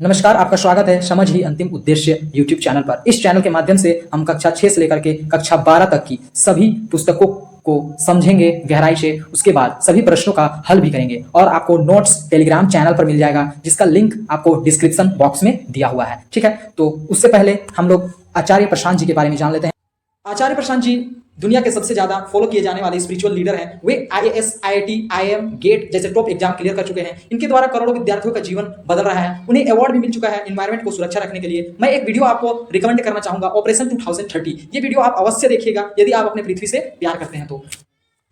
नमस्कार, आपका स्वागत है समझ ही अंतिम उद्देश्य यूट्यूब चैनल पर। इस चैनल के माध्यम से हम कक्षा 6 से लेकर के कक्षा 12 तक की सभी पुस्तकों को समझेंगे गहराई से, उसके बाद सभी प्रश्नों का हल भी करेंगे और आपको नोट्स टेलीग्राम चैनल पर मिल जाएगा, जिसका लिंक आपको डिस्क्रिप्शन बॉक्स में दिया हुआ है। ठीक है, तो उससे पहले हम लोग आचार्य प्रशांत जी के बारे में जान लेते हैं। आचार्य प्रशांत जी दुनिया के सबसे ज्यादा फॉलो किए जाने वाले स्पिरिचुअल लीडर हैं। वे IAS, IIT, IIM, गेट जैसे टॉप एग्जाम क्लियर कर चुके हैं। इनके द्वारा करोड़ों विद्यार्थियों का जीवन बदल रहा है। उन्हें अवार्ड भी मिल चुका है एनवायरमेंट को सुरक्षा रखने के लिए। मैं एक वीडियो आपको रिकमेंड करना चाहूंगा, ऑपरेशन 2030। ये वीडियो आप अवश्य देखिएगा यदि आप अपने पृथ्वी से प्यार करते हैं तो।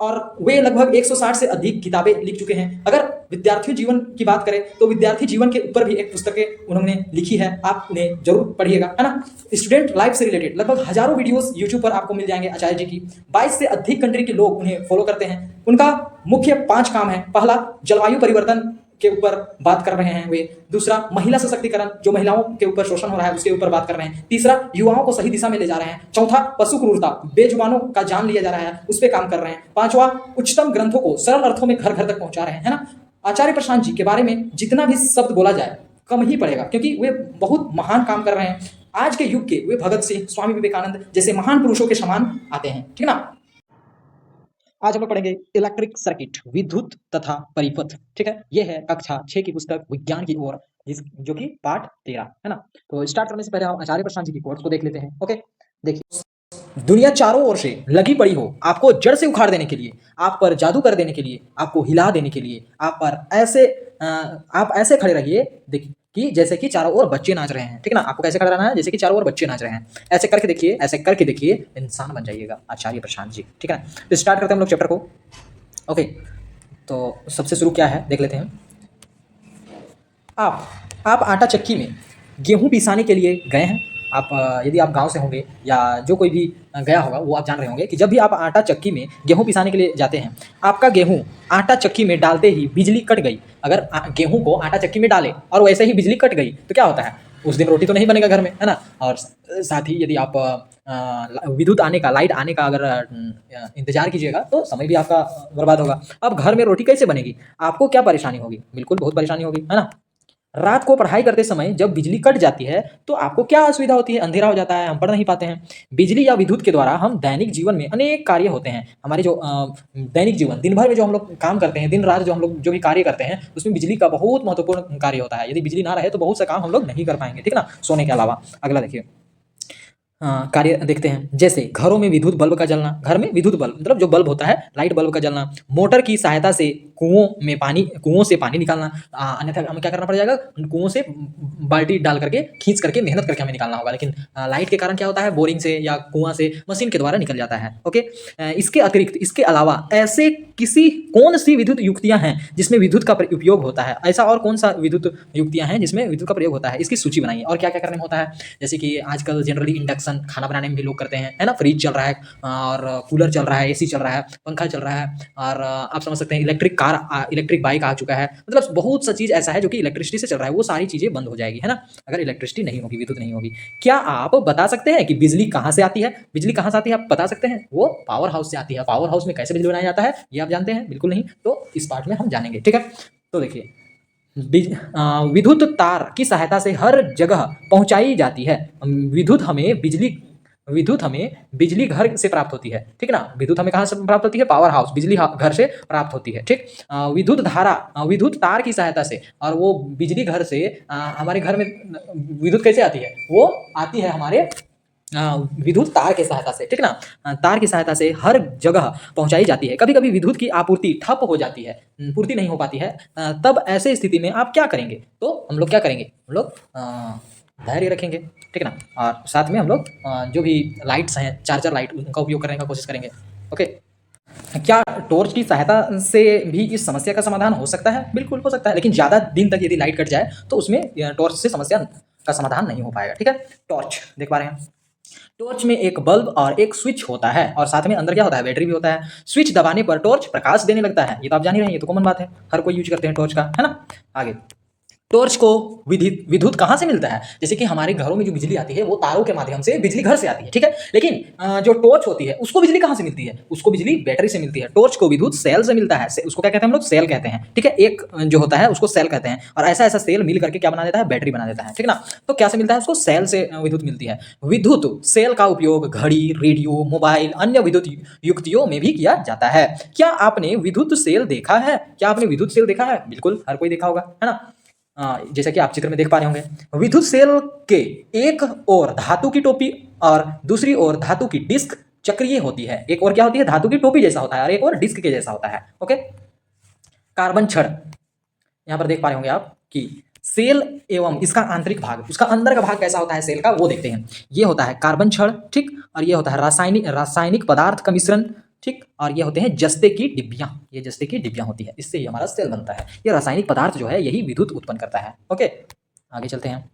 और वे लगभग 160 से अधिक किताबें लिख चुके हैं। अगर विद्यार्थी जीवन की बात करें तो विद्यार्थी जीवन के ऊपर भी एक पुस्तकें उन्होंने लिखी है, आप उन्हें जरूर पढ़िएगा, है ना। स्टूडेंट लाइफ से रिलेटेड लगभग हजारों वीडियोस यूट्यूब पर आपको मिल जाएंगे आचार्य जी की। 22 से अधिक कंट्री के लोग उन्हें फॉलो करते हैं। उनका मुख्य 5 काम है। पहला, जलवायु परिवर्तन के ऊपर बात कर रहे हैं वे। दूसरा, महिला सशक्तिकरण, जो महिलाओं के ऊपर शोषण हो रहा है उसके ऊपर बात कर रहे हैं। तीसरा, युवाओं को सही दिशा में ले जा रहे हैं। चौथा, पशु क्रूरता, बेजुबानों का जान लिया जा रहा है, उस पर काम कर रहे हैं। पांचवा, उच्चतम ग्रंथों को सरल अर्थों में घर घर तक पहुंचा रहे हैं, है ना। आचार्य प्रशांत जी के बारे में जितना भी शब्द बोला जाए कम ही पड़ेगा, क्योंकि वे बहुत महान काम कर रहे हैं। आज के युग के वे भगत सिंह, स्वामी विवेकानंद जैसे महान पुरुषों के समान आते हैं, ठीक है ना। आज हम लोग पढ़ेंगे इलेक्ट्रिक सर्किट, विद्युत तथा परिपथ। ठीक है, ये है कक्षा 6 की पुस्तक विज्ञान की ओर, जो कि पाठ 13 है ना। तो स्टार्ट करने से पहले हम आचार्य प्रशांत जी की कोट्स को देख लेते हैं। ओके, देखिए, दुनिया चारों ओर से लगी पड़ी हो आपको जड़ से उखाड़ देने के लिए, आप पर जादू कर देने के लिए, आपको हिला देने के लिए, आप ऐसे खड़े रहिए देखिए कि जैसे कि चारों ओर बच्चे नाच रहे हैं। ठीक है ना, आपको कैसे खड़ा रहना है, जैसे कि चारों ओर बच्चे नाच रहे हैं। ऐसे करके देखिए, ऐसे करके देखिए, इंसान बन जाइएगा आचार्य प्रशांत जी। ठीक है ना, तो स्टार्ट करते हैं हम लोग चैप्टर को। ओके, तो सबसे शुरू क्या है देख लेते हैं। आप आटा चक्की में गेहूं पिसाने के लिए गए हैं। आप यदि आप गांव से होंगे या जो कोई भी गया होगा वो आप जान रहे होंगे कि जब भी आप आटा चक्की में गेहूं पिसाने के लिए जाते हैं, आपका गेहूं आटा चक्की में डालते ही बिजली कट गई। अगर गेहूं को आटा चक्की में डाले और वैसे ही बिजली कट गई तो क्या होता है, उस दिन रोटी तो नहीं बनेगा घर में, है ना। और साथ ही यदि आप विद्युत आने का, लाइट आने का अगर इंतजार कीजिएगा तो समय भी आपका बर्बाद होगा। अब घर में रोटी कैसे बनेगी, आपको क्या परेशानी होगी, बिल्कुल बहुत परेशानी होगी, है ना। रात को पढ़ाई करते समय जब बिजली कट जाती है तो आपको क्या असुविधा होती है, अंधेरा हो जाता है, हम पढ़ नहीं पाते हैं। बिजली या विद्युत के द्वारा हम दैनिक जीवन में अनेक कार्य होते हैं। हमारे जो दैनिक जीवन, दिन भर में जो हम लोग काम करते हैं, दिन रात जो हम लोग जो भी कार्य करते हैं, उसमें बिजली का बहुत महत्वपूर्ण कार्य होता है। यदि बिजली ना रहे तो बहुत सा काम हम लोग नहीं कर पाएंगे, ठीक है ना, सोने के अलावा। अगला देखिए, कार्य देखते हैं। जैसे घरों में विद्युत बल्ब का जलना, घर में विद्युत बल्ब मतलब जो बल्ब होता है, लाइट बल्ब का जलना। मोटर की सहायता से कुओं से पानी निकालना, अन्यथा हमें क्या करना पड़ जाएगा, कुओं से बाल्टी डाल करके खींच करके मेहनत करके हमें निकालना होगा। लेकिन लाइट के कारण क्या होता है, बोरिंग से या कुआं से मशीन के द्वारा निकल जाता है। ओके, इसके अतिरिक्त, इसके अलावा ऐसे कौन सी विद्युत युक्तियां हैं जिसमें विद्युत का उपयोग होता है, ऐसा और कौन सा विद्युत युक्तियां हैं जिसमें विद्युत का प्रयोग होता है, इसकी सूची बनाइए और क्या क्या करने में होता है। जैसे कि आजकल जनरली इंडक्शन खाना बनाने में भी लोग करते हैं, है ना। फ्रिज चल रहा है और कूलर चल रहा है, एसी चल रहा है, पंखा चल रहा है, और आप समझ सकते हैं इलेक्ट्रिक बाइक आ चुका है। मतलब बहुत सा चीज ऐसा है जो कि इलेक्ट्रिसिटी से चल रहा है, वो सारी चीजें बंद हो जाएगी, है ना, अगर इलेक्ट्रिसिटी नहीं होगी, विद्युत नहीं होगी। क्या आप बता सकते हैं कि बिजली कहां से आती है, बिजली कहां से आती है, आप बता सकते हैं। वो पावर हाउस से आती है। पावर हाउस में कैसे बिजली बनाया जाता है ये आप जानते हैं, बिल्कुल नहीं, तो इस पार्ट में हम जानेंगे। ठीक है, तो देखिए, विद्युत तार की सहायता से हर जगह पहुंचाई जाती है। विद्युत हमें बिजली घर से प्राप्त होती है, ठीक है ना। विद्युत हमें कहाँ से प्राप्त होती है, पावर हाउस, बिजली घर से प्राप्त होती है। ठीक, विद्युत तार की सहायता से, और वो बिजली घर से हमारे घर में विद्युत कैसे आती है, वो आती है हमारे विद्युत तार के सहायता से, ठीक ना। तार की सहायता से हर जगह पहुंचाई जाती है। कभी कभी विद्युत की आपूर्ति ठप हो जाती है, पूर्ति नहीं हो पाती है, तब ऐसे स्थिति में आप क्या करेंगे, तो हम लोग क्या करेंगे, हम लोग धैर्य रखेंगे, ठीक है ना। और साथ में हम लोग जो भी लाइट्स हैं, चार्जर लाइट, उनका उपयोग करने का कोशिश करेंगे। ओके, क्या टॉर्च की सहायता से भी इस समस्या का समाधान हो सकता है, बिल्कुल हो सकता है, लेकिन ज़्यादा दिन तक यदि लाइट कट जाए तो उसमें टॉर्च से समस्या का समाधान नहीं हो पाएगा। ठीक है, टॉर्च देख पा रहे हैं। टॉर्च में एक बल्ब और एक स्विच होता है, और साथ में अंदर क्या होता है, बैटरी भी होता है। स्विच दबाने पर टॉर्च प्रकाश देने लगता है, ये तो आप जान ही रहे हैं, ये तो कॉमन बात है, हर कोई यूज करते हैं टॉर्च का, है ना। आगे, टॉर्च को विद्युत कहाँ से मिलता है? जैसे कि हमारे घरों में जो बिजली आती है वो तारों के माध्यम से बिजली घर से आती है, ठीक है। लेकिन जो टॉर्च होती है उसको बिजली कहाँ से मिलती है? उसको बिजली बैटरी से मिलती है। टॉर्च को विद्युत सेल से मिलता है, उसको क्या कहते हैं हम लोग? सेल कहते हैं, ठीक है। एक जो होता है उसको सेल कहते हैं, और ऐसा ऐसा सेल मिल करके क्या बना देता है? बैटरी बना देता है, ठीक ना। तो क्या से मिलता है? उसको सेल से विद्युत मिलती है। विद्युत सेल का उपयोग घड़ी, रेडियो, मोबाइल, अन्य विद्युत युक्तियों में भी किया जाता है। क्या आपने विद्युत सेल देखा है? क्या आपने विद्युत सेल देखा है? बिल्कुल, हर कोई देखा होगा, है ना। जैसा कि आप चित्र में देख पा रहे होंगे, विद्युत सेल के एक ओर धातु की टोपी और दूसरी ओर धातु की डिस्क चक्रीय होती है। एक और क्या होती है? धातु की टोपी जैसा होता है और एक और डिस्क के जैसा होता है। ओके। कार्बन छड़, यहां पर देख पा रहे होंगे आप कि सेल एवं इसका आंतरिक भाग, उसका अंदर का भाग कैसा होता है सेल का, वो देखते हैं। ये होता है कार्बन छड़, ठीक, और ये होता है रासायनिक पदार्थ का मिश्रण, ठीक, और ये होते हैं जस्ते की डिब्बियां। ये जस्ते की डिब्बियां होती है, इससे ही हमारा सेल बनता है। ये रासायनिक पदार्थ जो है यही विद्युत उत्पन्न करता है। ओके, आगे चलते हैं।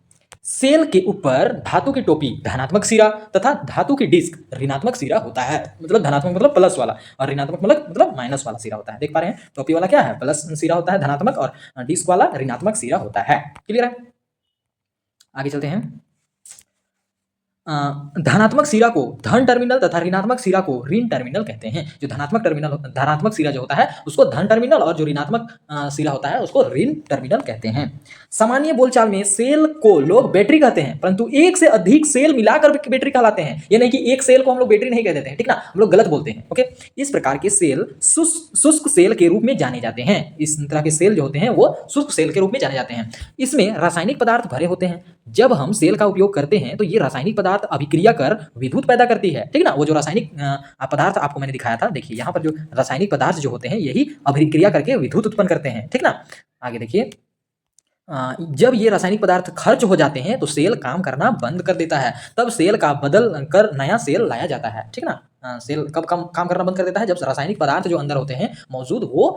सेल के ऊपर धातु की टोपी धनात्मक सिरा तथा धातु की डिस्क ऋणात्मक सिरा होता है। मतलब धनात्मक मतलब प्लस वाला, और ऋणात्मक मतलब माइनस वाला सिरा होता है। देख पा रहे हैं, टोपी वाला क्या है? प्लस सिरा होता है धनात्मक, और डिस्क वाला ऋणात्मक सिरा होता है। क्लियर है? आगे चलते हैं। धनात्मक सिरा को धन टर्मिनल तथा ऋणात्मक सिरा को ऋण टर्मिनल कहते हैं। जो धनात्मक सिरा जो होता है उसको धन टर्मिनल, और जो ऋणात्मक सिरा होता है उसको ऋण टर्मिनल कहते हैं। सामान्य बोलचाल में सेल को लोग बैटरी कहते हैं, परंतु एक से अधिक सेल मिलाकर बैटरी कहलाते हैं। ये नहीं कि एक सेल को हम लोग बैटरी नहीं कह देते हैं, ठीक ना, हम लोग गलत बोलते हैं। ओके, इस प्रकार के सेल शुष्क सेल के रूप में जाने जाते हैं। इस तरह के सेल जो होते हैं वो शुष्क सेल के रूप में जाने जाते हैं। इसमें रासायनिक पदार्थ भरे होते हैं। जब हम सेल का उपयोग करते हैं तो ये रासायनिक पदार्थ अभिक्रिया कर विद्युत पैदा करती है, ठीक ना। वो जो रासायनिक पदार्थ आपको मैंने दिखाया था, देखिए यहाँ पर जो रासायनिक पदार्थ जो होते हैं यही अभिक्रिया करके विद्युत उत्पन्न करते हैं, ठीक ना। आगे देखिए, जब ये रासायनिक पदार्थ खर्च हो जाते हैं तो सेल काम करना बंद कर देता है। तब सेल का बदल कर नया सेल लाया जाता है, ठीक ना। सेल कब काम करना बंद कर देता है? जब रासायनिक पदार्थ जो अंदर होते हैं मौजूद वो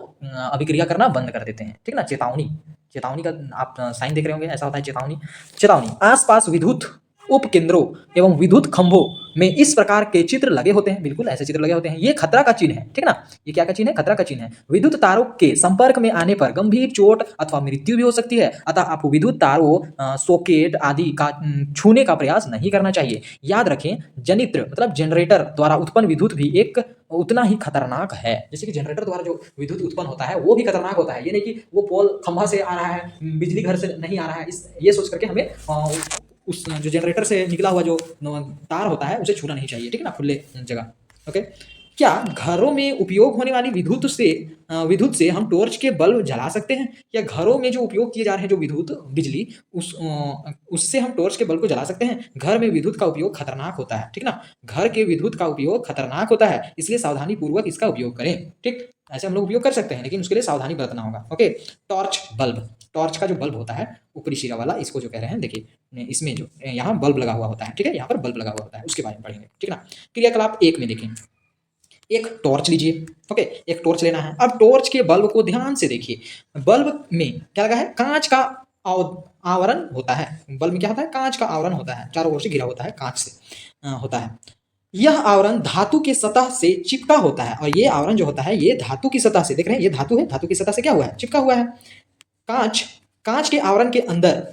अभिक्रिया करना बंद कर देते हैं, ठीक ना। चेतावनी का आप साइन देख रहे होंगे, ऐसा होता है चेतावनी। आसपास विद्युत उपकेंद्रों एवं विद्युत खंभों में इस प्रकार के चित्र लगे होते हैं। बिल्कुल ऐसे चित्र लगे होते हैं। ये खतरा का चिन्ह है, ठीक ना। ये क्या का चिन्ह है? खतरा का चिन्ह है। विद्युत तारों के संपर्क में आने पर गंभीर चोट अथवा मृत्यु भी हो सकती है। अतः आपको विद्युत तारों, सॉकेट आदि का छूने का प्रयास नहीं करना चाहिए। याद रखें, जनित्र मतलब जनरेटर द्वारा उत्पन्न विद्युत भी एक उतना ही खतरनाक है। जैसे कि जनरेटर द्वारा जो विद्युत उत्पन्न होता है वो भी खतरनाक होता है। ये नहीं कि वो पोल खंभा से आ रहा है, बिजली घर से नहीं आ रहा है, ये सोच करके हमें उस जो जनरेटर से निकला हुआ जो तार होता है उसे छूना नहीं चाहिए, ठीक है ना, खुले जगह। ओके, क्या घरों में उपयोग होने वाली विद्युत से हम टॉर्च के बल्ब जला सकते हैं? या घरों में जो उपयोग किए जा रहे हैं जो बिजली उससे हम टॉर्च के बल्ब को जला सकते हैं? घर में विद्युत का उपयोग खतरनाक होता है, ठीक ना। घर के विद्युत का उपयोग खतरनाक होता है, इसलिए सावधानी पूर्वक इसका उपयोग करें, ठीक। ऐसे हम लोग उपयोग कर सकते हैं लेकिन उसके लिए सावधानी बरतना होगा। ओके, टॉर्च का जो बल्ब होता है ऊपरी सिरा वाला, इसको जो कह रहे हैं, देखिए इसमें जो यहाँ बल्ब लगा हुआ होता है, ठीक है, यहाँ पर बल्ब लगा हुआ होता है, उसके बारे में पढ़ेंगे, ठीक ना। क्रियाकलाप 1 में देखें, एक टॉर्च लीजिए। ओके, एक टॉर्च लेना है। अब टॉर्च के बल्ब को ध्यान से देखिए। बल्ब में क्या लगा है? कांच का आवरण होता है। बल्ब में क्या होता है? कांच का आवरण होता है, चारों ओर से घिरा होता है, कांच से होता है। यह आवरण धातु की सतह से चिपका होता है, और ये आवरण जो होता है ये धातु की सतह से, देख रहे हैं, ये धातु है, धातु की सतह से क्या हुआ है? चिपका हुआ है। कांच के आवरण के अंदर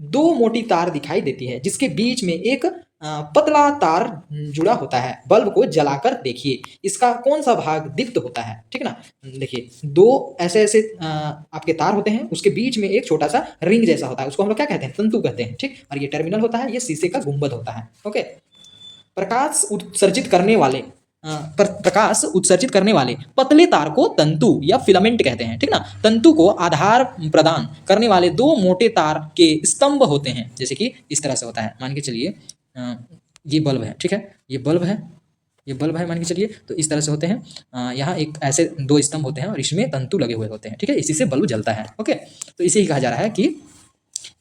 2 मोटी तार दिखाई देती है जिसके बीच में एक पतला तार जुड़ा होता है। बल्ब को जलाकर देखिए, इसका कौन सा भाग दीप्त होता है, ठीक ना। देखिए 2 ऐसे आपके तार होते हैं, उसके बीच में एक छोटा सा रिंग जैसा होता है, उसको हम लोग क्या कहते हैं? तंतु कहते हैं, ठीक। और ये टर्मिनल होता है, ये शीशे का गुंबद होता है। ओके, प्रकाश उत्सर्जित करने वाले पतले तार को तंतु या फिलामेंट कहते हैं, ठीक ना। तंतु को आधार प्रदान करने वाले 2 मोटे तार के स्तंभ होते हैं, जैसे कि इस तरह से होता है। मान के चलिए ये बल्ब है, ठीक है, ये बल्ब है मान के चलिए, तो इस तरह से होते हैं। यहाँ एक ऐसे 2 स्तंभ होते हैं और इसमें तंतु लगे हुए होते हैं, ठीक है, इसी से बल्ब जलता है। ओके, तो इसे ही कहा जा रहा है कि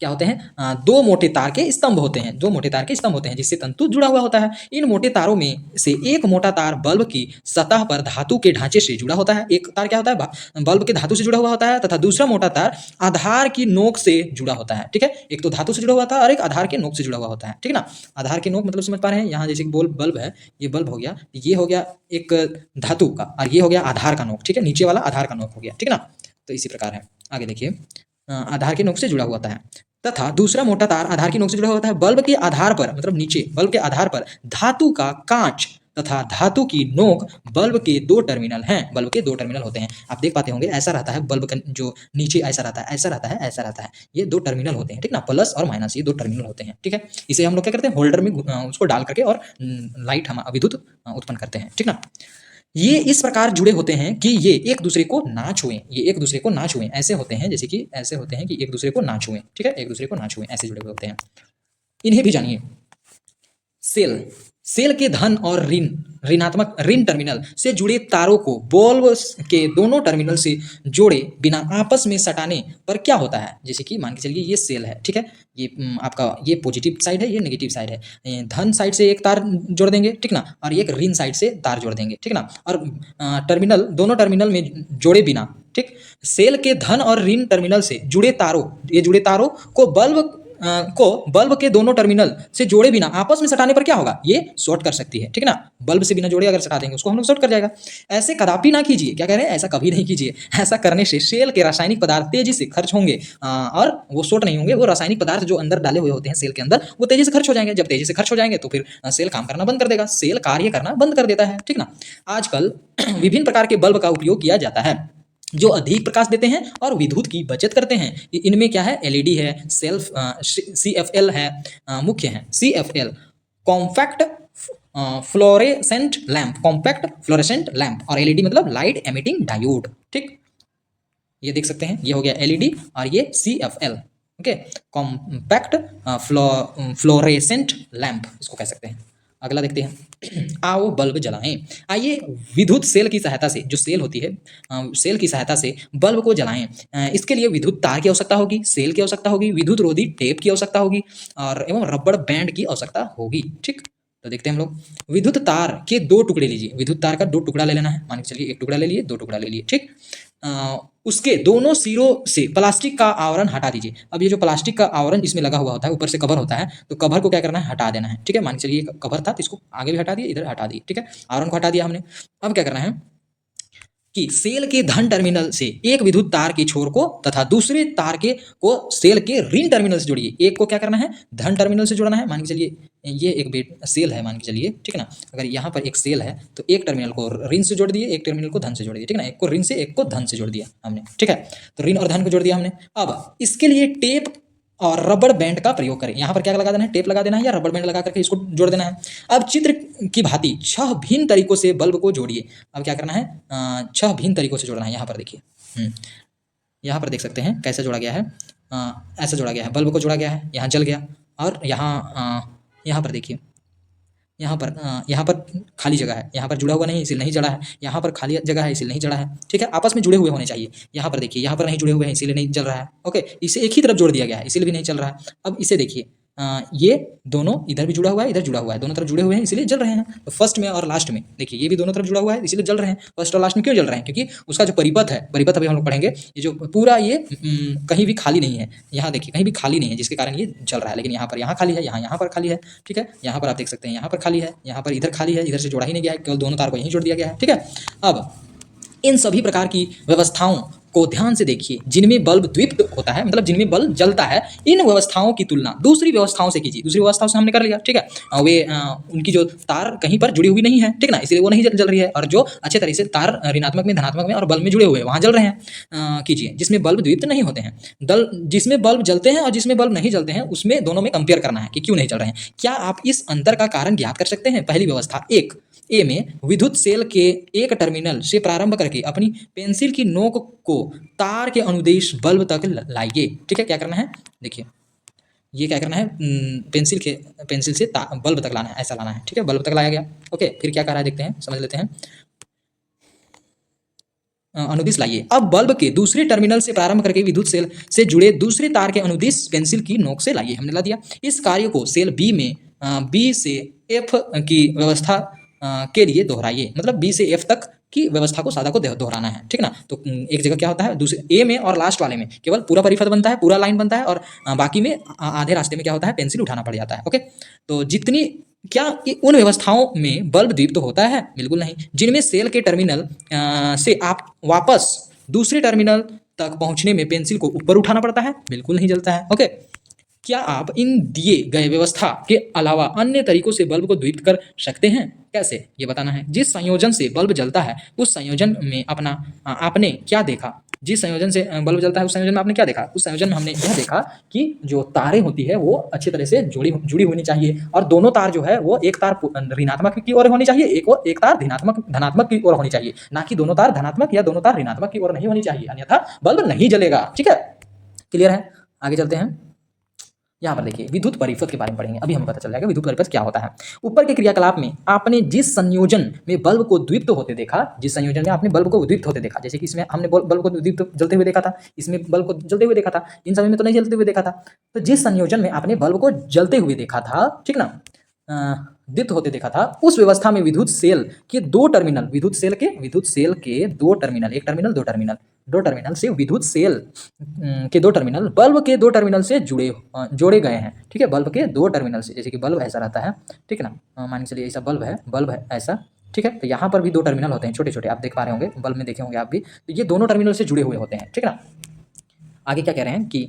क्या होते हैं? 2 मोटे तार के स्तंभ होते हैं, 2 मोटे तार के स्तंभ होते हैं जिससे तंतु जुड़ा हुआ होता है। इन मोटे तारों में से एक मोटा तार बल्ब की सतह पर धातु के ढांचे से जुड़ा होता है। एक तार क्या होता है? बल्ब के धातु से जुड़ा हुआ होता है, तथा दूसरा मोटा तार आधार की नोक से जुड़ा होता है, ठीक है। एक तो धातु से जुड़ा हुआ था और एक आधार के नोक से जुड़ा हुआ होता है, ठीक ना। आधार के नोक मतलब समझ पा रहे हैं? यहाँ जैसे बल्ब है, ये बल्ब हो गया, ये हो गया एक धातु का, और ये हो गया आधार का नोक, ठीक है, नीचे वाला आधार का नोक हो गया, ठीक ना। तो इसी प्रकार है। आगे देखिए, आधार के नोक से जुड़ा हुआ होता है, तथा दूसरा मोटा तार आधार की नोक से जुड़ा होता है। बल्ब के आधार पर, मतलब नीचे बल्ब के आधार पर धातु का कांच तथा धातु की नोक बल्ब के दो टर्मिनल हैं। बल्ब के दो टर्मिनल होते हैं, आप देख पाते होंगे ऐसा रहता है बल्ब का जो नीचे ऐसा रहता है, ऐसा रहता है, ऐसा रहता है, ये दो टर्मिनल होते हैं, ठीक ना, प्लस और माइनस, ये दो टर्मिनल होते हैं, ठीक है। इसे हम लोग क्या करते हैं, होल्डर में उसको डाल करके और लाइट हम विद्युत उत्पन्न करते हैं, ठीक ना। ये इस प्रकार जुड़े होते हैं कि ये एक दूसरे को ना छुएं, ये एक दूसरे को ना छुएं, ऐसे होते हैं, जैसे कि ऐसे होते हैं कि एक दूसरे को ना छुएं, ठीक है, एक दूसरे को ना छुएं, ऐसे जुड़े हुए होते हैं। इन्हें भी जानिए। सेल, सेल के धन और ऋणात्मक टर्मिनल से जुड़े तारों को बल्ब के दोनों टर्मिनल से जोड़े बिना आपस में सटाने पर क्या होता है। जैसे कि मान के चलिए ये सेल है, ठीक है, ये आपका ये पॉजिटिव साइड है, ये नेगेटिव साइड है। धन साइड से एक तार जोड़ देंगे, ठीक ना, और एक ऋण साइड से तार जोड़ देंगे, ठीक ना, और टर्मिनल दोनों टर्मिनल में जोड़े बिना, ठीक, सेल के धन और ऋण टर्मिनल से जुड़े तारों, ये जुड़े तारों को बल्ब के दोनों टर्मिनल से जोड़े बिना आपस में सटाने पर क्या होगा, ये शॉर्ट कर सकती है, ठीक है ना। बल्ब से बिना जोड़े अगर सटा देंगे उसको हम लोग शॉर्ट कर जाएगा। ऐसे कदापि ना कीजिए, क्या कह रहे हैं, ऐसा कभी नहीं कीजिए। ऐसा करने से सेल के रासायनिक पदार्थ तेजी से खर्च होंगे और वो शॉर्ट नहीं होंगे। वो रासायनिक पदार्थ जो अंदर डाले हुए होते हैं सेल के अंदर, वो तेजी से खर्च हो जाएंगे। जब तेजी से खर्च हो जाएंगे तो फिर सेल काम करना बंद कर देगा, सेल कार्य करना बंद कर देता है, ठीक ना। आजकल विभिन्न प्रकार के बल्ब का उपयोग किया जाता है जो अधिक प्रकाश देते हैं और विद्युत की बचत करते हैं। इनमें क्या है, एलईडी है, सेल्फ सीएफएल है, मुख्य है CFL, compact fluorescent lamp, compact fluorescent lamp, और एलईडी मतलब लाइट एमिटिंग डायोड, ठीक, ये देख सकते हैं, ये हो गया एलईडी और ये CFL, okay, compact fluorescent lamp इसको कह सकते हैं। अगला देखते हैं, आओ बल्ब जलाएं। आइए विद्युत सेल की सहायता से, जो सेल होती है सेल की सहायता से बल्ब को जलाएं। इसके लिए विद्युत तार की आवश्यकता होगी, सेल की आवश्यकता होगी, विद्युत रोधी टेप की आवश्यकता होगी और एवं रबड़ बैंड की आवश्यकता होगी, ठीक। तो देखते हैं हम लोग, विद्युत तार के दो टुकड़े लीजिए, विद्युत तार का दो टुकड़ा ले लेना है, मान के चलिए एक टुकड़ा ले लिए, दो टुकड़ा ले लिए, ठीक। उसके दोनों सिरों से प्लास्टिक का आवरण हटा दीजिए। अब ये जो प्लास्टिक का आवरण इसमें लगा हुआ होता है, ऊपर से कवर होता है, तो कवर को क्या करना है, हटा देना है, ठीक है। मान के चलिए कवर था तो इसको आगे भी हटा दिए, इधर हटा दिए, ठीक है, आवरण को हटा दिया हमने। अब क्या करना है कि सेल के धन टर्मिनल से एक विद्युत तार के छोर को तथा दूसरे तार के को सेल के ऋण टर्मिनल से जोड़िए। एक को क्या करना है, धन टर्मिनल से जोड़ना है। मान के चलिए ये एक सेल है, मान के चलिए, ठीक है ना, अगर यहाँ पर एक सेल है तो एक टर्मिनल को ऋण से जोड़ दिए, एक टर्मिनल को धन से जोड़ दिए, ठीक है ना, एक को ऋण से एक को धन से जोड़ दिया हमने, ठीक है, तो ऋण और धन को जोड़ दिया हमने। अब इसके लिए टेप और रबड़ बैंड का प्रयोग करें। यहाँ पर क्या लगा देना है, टेप लगा देना है या रबड़ बैंड लगा करके इसको जोड़ देना है। अब चित्र की भांति 6 भिन्न तरीकों से बल्ब को जोड़िए। अब क्या करना है, 6 भिन्न तरीकों से जोड़ना है। यहाँ पर देखिए, यहाँ पर देख सकते हैं कैसे जोड़ा गया है, ऐसा जोड़ा गया है, बल्ब को जोड़ा गया है, यहाँ जल गया, और यहाँ पर देखिए, यहाँ पर खाली जगह है, यहाँ पर जुड़ा हुआ नहीं इसलिए नहीं जला है, यहाँ पर खाली जगह है इसलिए नहीं जला है, ठीक है, आपस में जुड़े हुए होने चाहिए। यहाँ पर देखिए, यहाँ पर नहीं जुड़े हुए हैं इसीलिए नहीं जल रहा है, ओके, इसे एक ही तरफ जोड़ दिया गया है इसीलिए भी नहीं चल रहा है। अब इसे देखिए, ये दोनों इधर भी जुड़ा हुआ है, इधर जुड़ा हुआ है, दोनों तरफ जुड़े हुए हैं इसलिए जल रहे हैं। तो फर्स्ट में और लास्ट में देखिए, ये भी दोनों तरफ जुड़ा हुआ है इसलिए जल रहे हैं। फर्स्ट और लास्ट में क्यों जल रहे हैं, क्योंकि उसका जो परिपथ है, परिपथ अभी हम लोग पढ़ेंगे, ये जो पूरा ये कहीं भी खाली नहीं है, यहाँ देखिए कहीं भी खाली नहीं है जिसके कारण ये जल रहा है। लेकिन यहाँ पर यहाँ खाली है, यहाँ पर खाली है, ठीक है, यहाँ पर आप देख सकते हैं यहाँ पर खाली है, यहाँ पर इधर खाली है, इधर से जोड़ा ही नहीं गया है, केवल दोनों तार को यहीं जोड़ दिया गया है, ठीक है। अब इन सभी प्रकार की व्यवस्थाओं को ध्यान से देखिए जिनमें बल्ब द्वीप्त होता है, मतलब जिनमें बल्ब जलता है। इन व्यवस्थाओं की तुलना दूसरी व्यवस्थाओं से कीजिए। दूसरी व्यवस्थाओं से हमने कर लिया, ठीक है, वे उनकी जो तार कहीं पर जुड़ी हुई नहीं है, ठीक ना, इसलिए वो नहीं जल रही है, और जो अच्छे तरह से तार ऋणात्मक में, धनात्मक में और बल्ब में जुड़े हुए हैं वहाँ जल रहे हैं, कीजिए। जिसमें बल्ब द्वीप्त नहीं होते हैं, जिसमें बल्ब जलते हैं और जिसमें बल्ब नहीं जलते हैं, उसमें दोनों में कंपेयर करना है कि क्यों नहीं जल रहे हैं। क्या आप इस अंतर का कारण ज्ञात कर सकते हैं। पहली व्यवस्था, एक ए में विद्युत सेल के एक टर्मिनल से प्रारंभ करके अपनी पेंसिल की नोक को तार के अनुदेश बल्ब तक लाइए, ठीक है। क्या करना है, देखिए ये क्या करना है, पेंसिल से बल्ब तक लाना है, ऐसा लाना है, ठीक है, बल्ब तक लाया गया, ओके। फिर क्या कर रहा है देखते हैं, समझ लेते हैं। अनुदिश लाइए। अब बल्ब के दूसरे टर्मिनल से प्रारंभ करके विद्युत सेल से जुड़े दूसरे तार के अनुदिश पेंसिल की नोक से लाइए, हमने ला दिया। इस कार्य को सेल बी में बी से एफ की व्यवस्था के लिए दोहराइए, मतलब बी से एफ तक की व्यवस्था को सादा को दोहराना है, ठीक ना। तो एक जगह क्या होता है, दूसरे ए में और लास्ट वाले में केवल पूरा परिपथ बनता है, पूरा लाइन बनता है, और बाकी में आधे रास्ते में क्या होता है, पेंसिल उठाना पड़ जाता है, ओके। तो जितनी क्या उन व्यवस्थाओं में बल्ब द्वीप्त होता है, बिल्कुल नहीं। जिनमें सेल के टर्मिनल से आप वापस दूसरे टर्मिनल तक पहुंचने में पेंसिल को ऊपर उठाना पड़ता है? बिल्कुल नहीं जलता है। ओके, क्या आप इन दिए गए व्यवस्था के अलावा अन्य तरीकों से बल्ब को द्वीप्त कर सकते हैं? कैसे, ये बताना है। जिस संयोजन से बल्ब जलता है उस संयोजन में आपने क्या देखा? जिस संयोजन से बल्ब जलता है उस संयोजन में आपने क्या देखा? उस संयोजन में हमने यह देखा कि जो तारें होती है वो अच्छी तरह से जुड़ी होनी चाहिए और दोनों तार जो है वो एक तार ऋणात्मक की ओर होनी चाहिए, एक तार धनात्मक की ओर होनी चाहिए, ना कि दोनों तार धनात्मक या दोनों तार ऋणात्मक की ओर नहीं होनी चाहिए, अन्यथा बल्ब नहीं जलेगा। ठीक है, क्लियर है? आगे चलते हैं। यहाँ पर देखिए विद्युत परिपथ के बारे में पढ़ेंगे, अभी हमें पता चल जाएगा विद्युत परिपथ क्या होता है। ऊपर के क्रियाकलाप में आपने जिस संयोजन में बल्ब को द्वीप्त होते देखा, जिस संयोजन में आपने बल्ब को द्वीप्त होते देखा, जैसे कि इसमें हमने बल्ब को द्वीप्त जलते हुए देखा था, इसमें बल्ब को जलते हुए देखा था, इन समय में तो नहीं जलते हुए देखा था। तो जिस संयोजन में आपने बल्ब को जलते हुए देखा था, ठीक ना, द्वीप्त होते देखा था, उस व्यवस्था में विद्युत सेल के दो टर्मिनल, विद्युत सेल के दो टर्मिनल, एक टर्मिनल दो टर्मिनल से विद्युत सेल के दो टर्मिनल बल्ब के दो टर्मिनल से जोड़े गए हैं। ठीक है, बल्ब के दो टर्मिनल से, जैसे कि बल्ब ऐसा रहता है, ठीक है ना, मान के चलिए ऐसा बल्ब है ऐसा, ठीक है, तो यहाँ पर भी दो टर्मिनल होते हैं छोटे छोटे, आप देख पा रहे होंगे, बल्ब में देखे होंगे आप भी, तो ये दोनों टर्मिनल से जुड़े हुए होते हैं। ठीक है ना, आगे क्या कह रहे हैं कि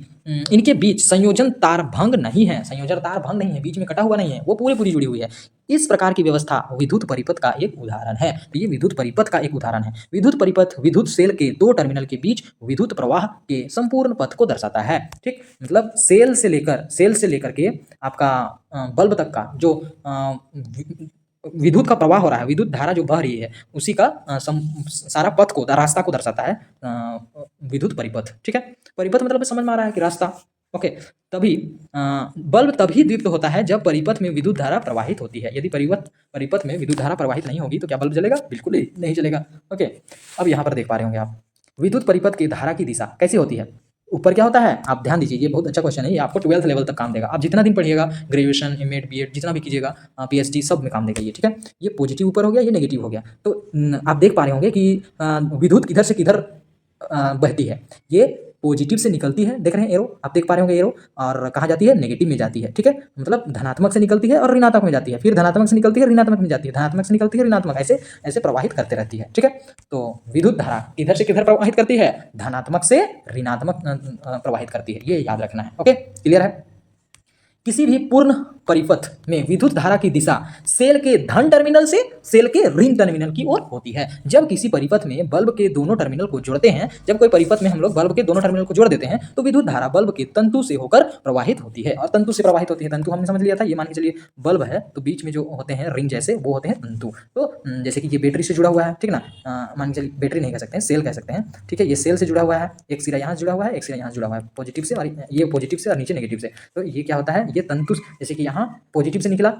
इनके बीच संयोजन तार भंग नहीं है, संयोजन तार भंग नहीं है, बीच में कटा हुआ नहीं है, वो पूरी जुड़ी हुई है। इस प्रकार की व्यवस्था विद्युत परिपथ का एक उदाहरण है। तो ये विद्युत परिपथ का एक उदाहरण है। विद्युत परिपथ विद्युत सेल के दो टर्मिनल के बीच विद्युत प्रवाह के संपूर्ण पथ को दर्शाता है। ठीक, मतलब सेल से लेकर के आपका बल्ब तक का जो विद्युत का प्रवाह हो रहा है, विद्युत धारा जो बह रही है, उसी का सारा पथ को, रास्ता को दर्शाता है विद्युत परिपथ। ठीक है, परिपथ मतलब समझ में आ रहा है कि रास्ता। ओके, तभी बल्ब तभी दीप्त होता है जब परिपथ में विद्युत धारा प्रवाहित होती है। यदि परिपथ में विद्युत धारा प्रवाहित नहीं होगी तो क्या बल्ब जलेगा? बिल्कुल ही नहीं जलेगा। ओके, अब यहाँ पर देख पा रहे होंगे आप विद्युत परिपथ की धारा की दिशा कैसी होती है। ऊपर क्या होता है, आप ध्यान दीजिए, ये बहुत अच्छा क्वेश्चन है, ये आपको 12th लेवल तक काम देगा। आप जितना दिन पढ़िएगा, ग्रेजुएशन, एमएड, बीएड, जितना भी कीजिएगा, पीएचडी, सब में काम देगा ये। ठीक है, ये पॉजिटिव ऊपर हो गया, ये नेगेटिव हो गया। तो आप देख पा रहे होंगे कि विद्युत किधर से किधर बहती है। ये पॉजिटिव से निकलती है, देख रहे हैं एरो, आप देख पा रहे होंगे एरो, और कहाँ जाती है? नेगेटिव में जाती है। ठीक है, मतलब धनात्मक से निकलती है और ऋणात्मक में जाती है, फिर धनात्मक से निकलती है ऋणात्मक में जाती है, धनात्मक से निकलती है ऋणात्मक, ऐसे ऐसे प्रवाहित करते रहती है। ठीक है, तो विद्युत धारा किधर से किधर प्रवाहित करती है? धनात्मक से ऋणात्मक प्रवाहित करती है, ये याद रखना है। ओके, क्लियर है? किसी भी पूर्ण परिपथ में विद्युत धारा की दिशा सेल के धन टर्मिनल से सेल के ऋण टर्मिनल की ओर होती है। जब किसी परिपथ में बल्ब के दोनों टर्मिनल को जोड़ते हैं, जब कोई परिपथ में हम लोग बल्ब के दोनों टर्मिनल को जोड़ देते हैं, तो विद्युत धारा बल्ब के तंतु से होकर प्रवाहित होती है। और तंतु से प्रवाहित होती है, तंतु हमने समझ लिया था, ये मान के चलिए बल्ब है, तो बीच में जो होते हैं रिंग जैसे, वो होते हैं तंतु। तो जैसे कि ये बैटरी से जुड़ा हुआ है, ठीक ना, मान के चलिए बैटरी नहीं कह सकते हैं, सेल कह सकते हैं। ठीक है, ये सेल से जुड़ा हुआ है, एक सिरा यहाँ जुड़ा हुआ है, एक सिरा यहाँ जुड़ा हुआ है, पॉजिटिव से, और ये पॉजिटिव से और नीचे नेगेटिव से। तो ये क्या होता है, ये तंतु, जैसे कि यहाँ पॉजिटिव से निकला,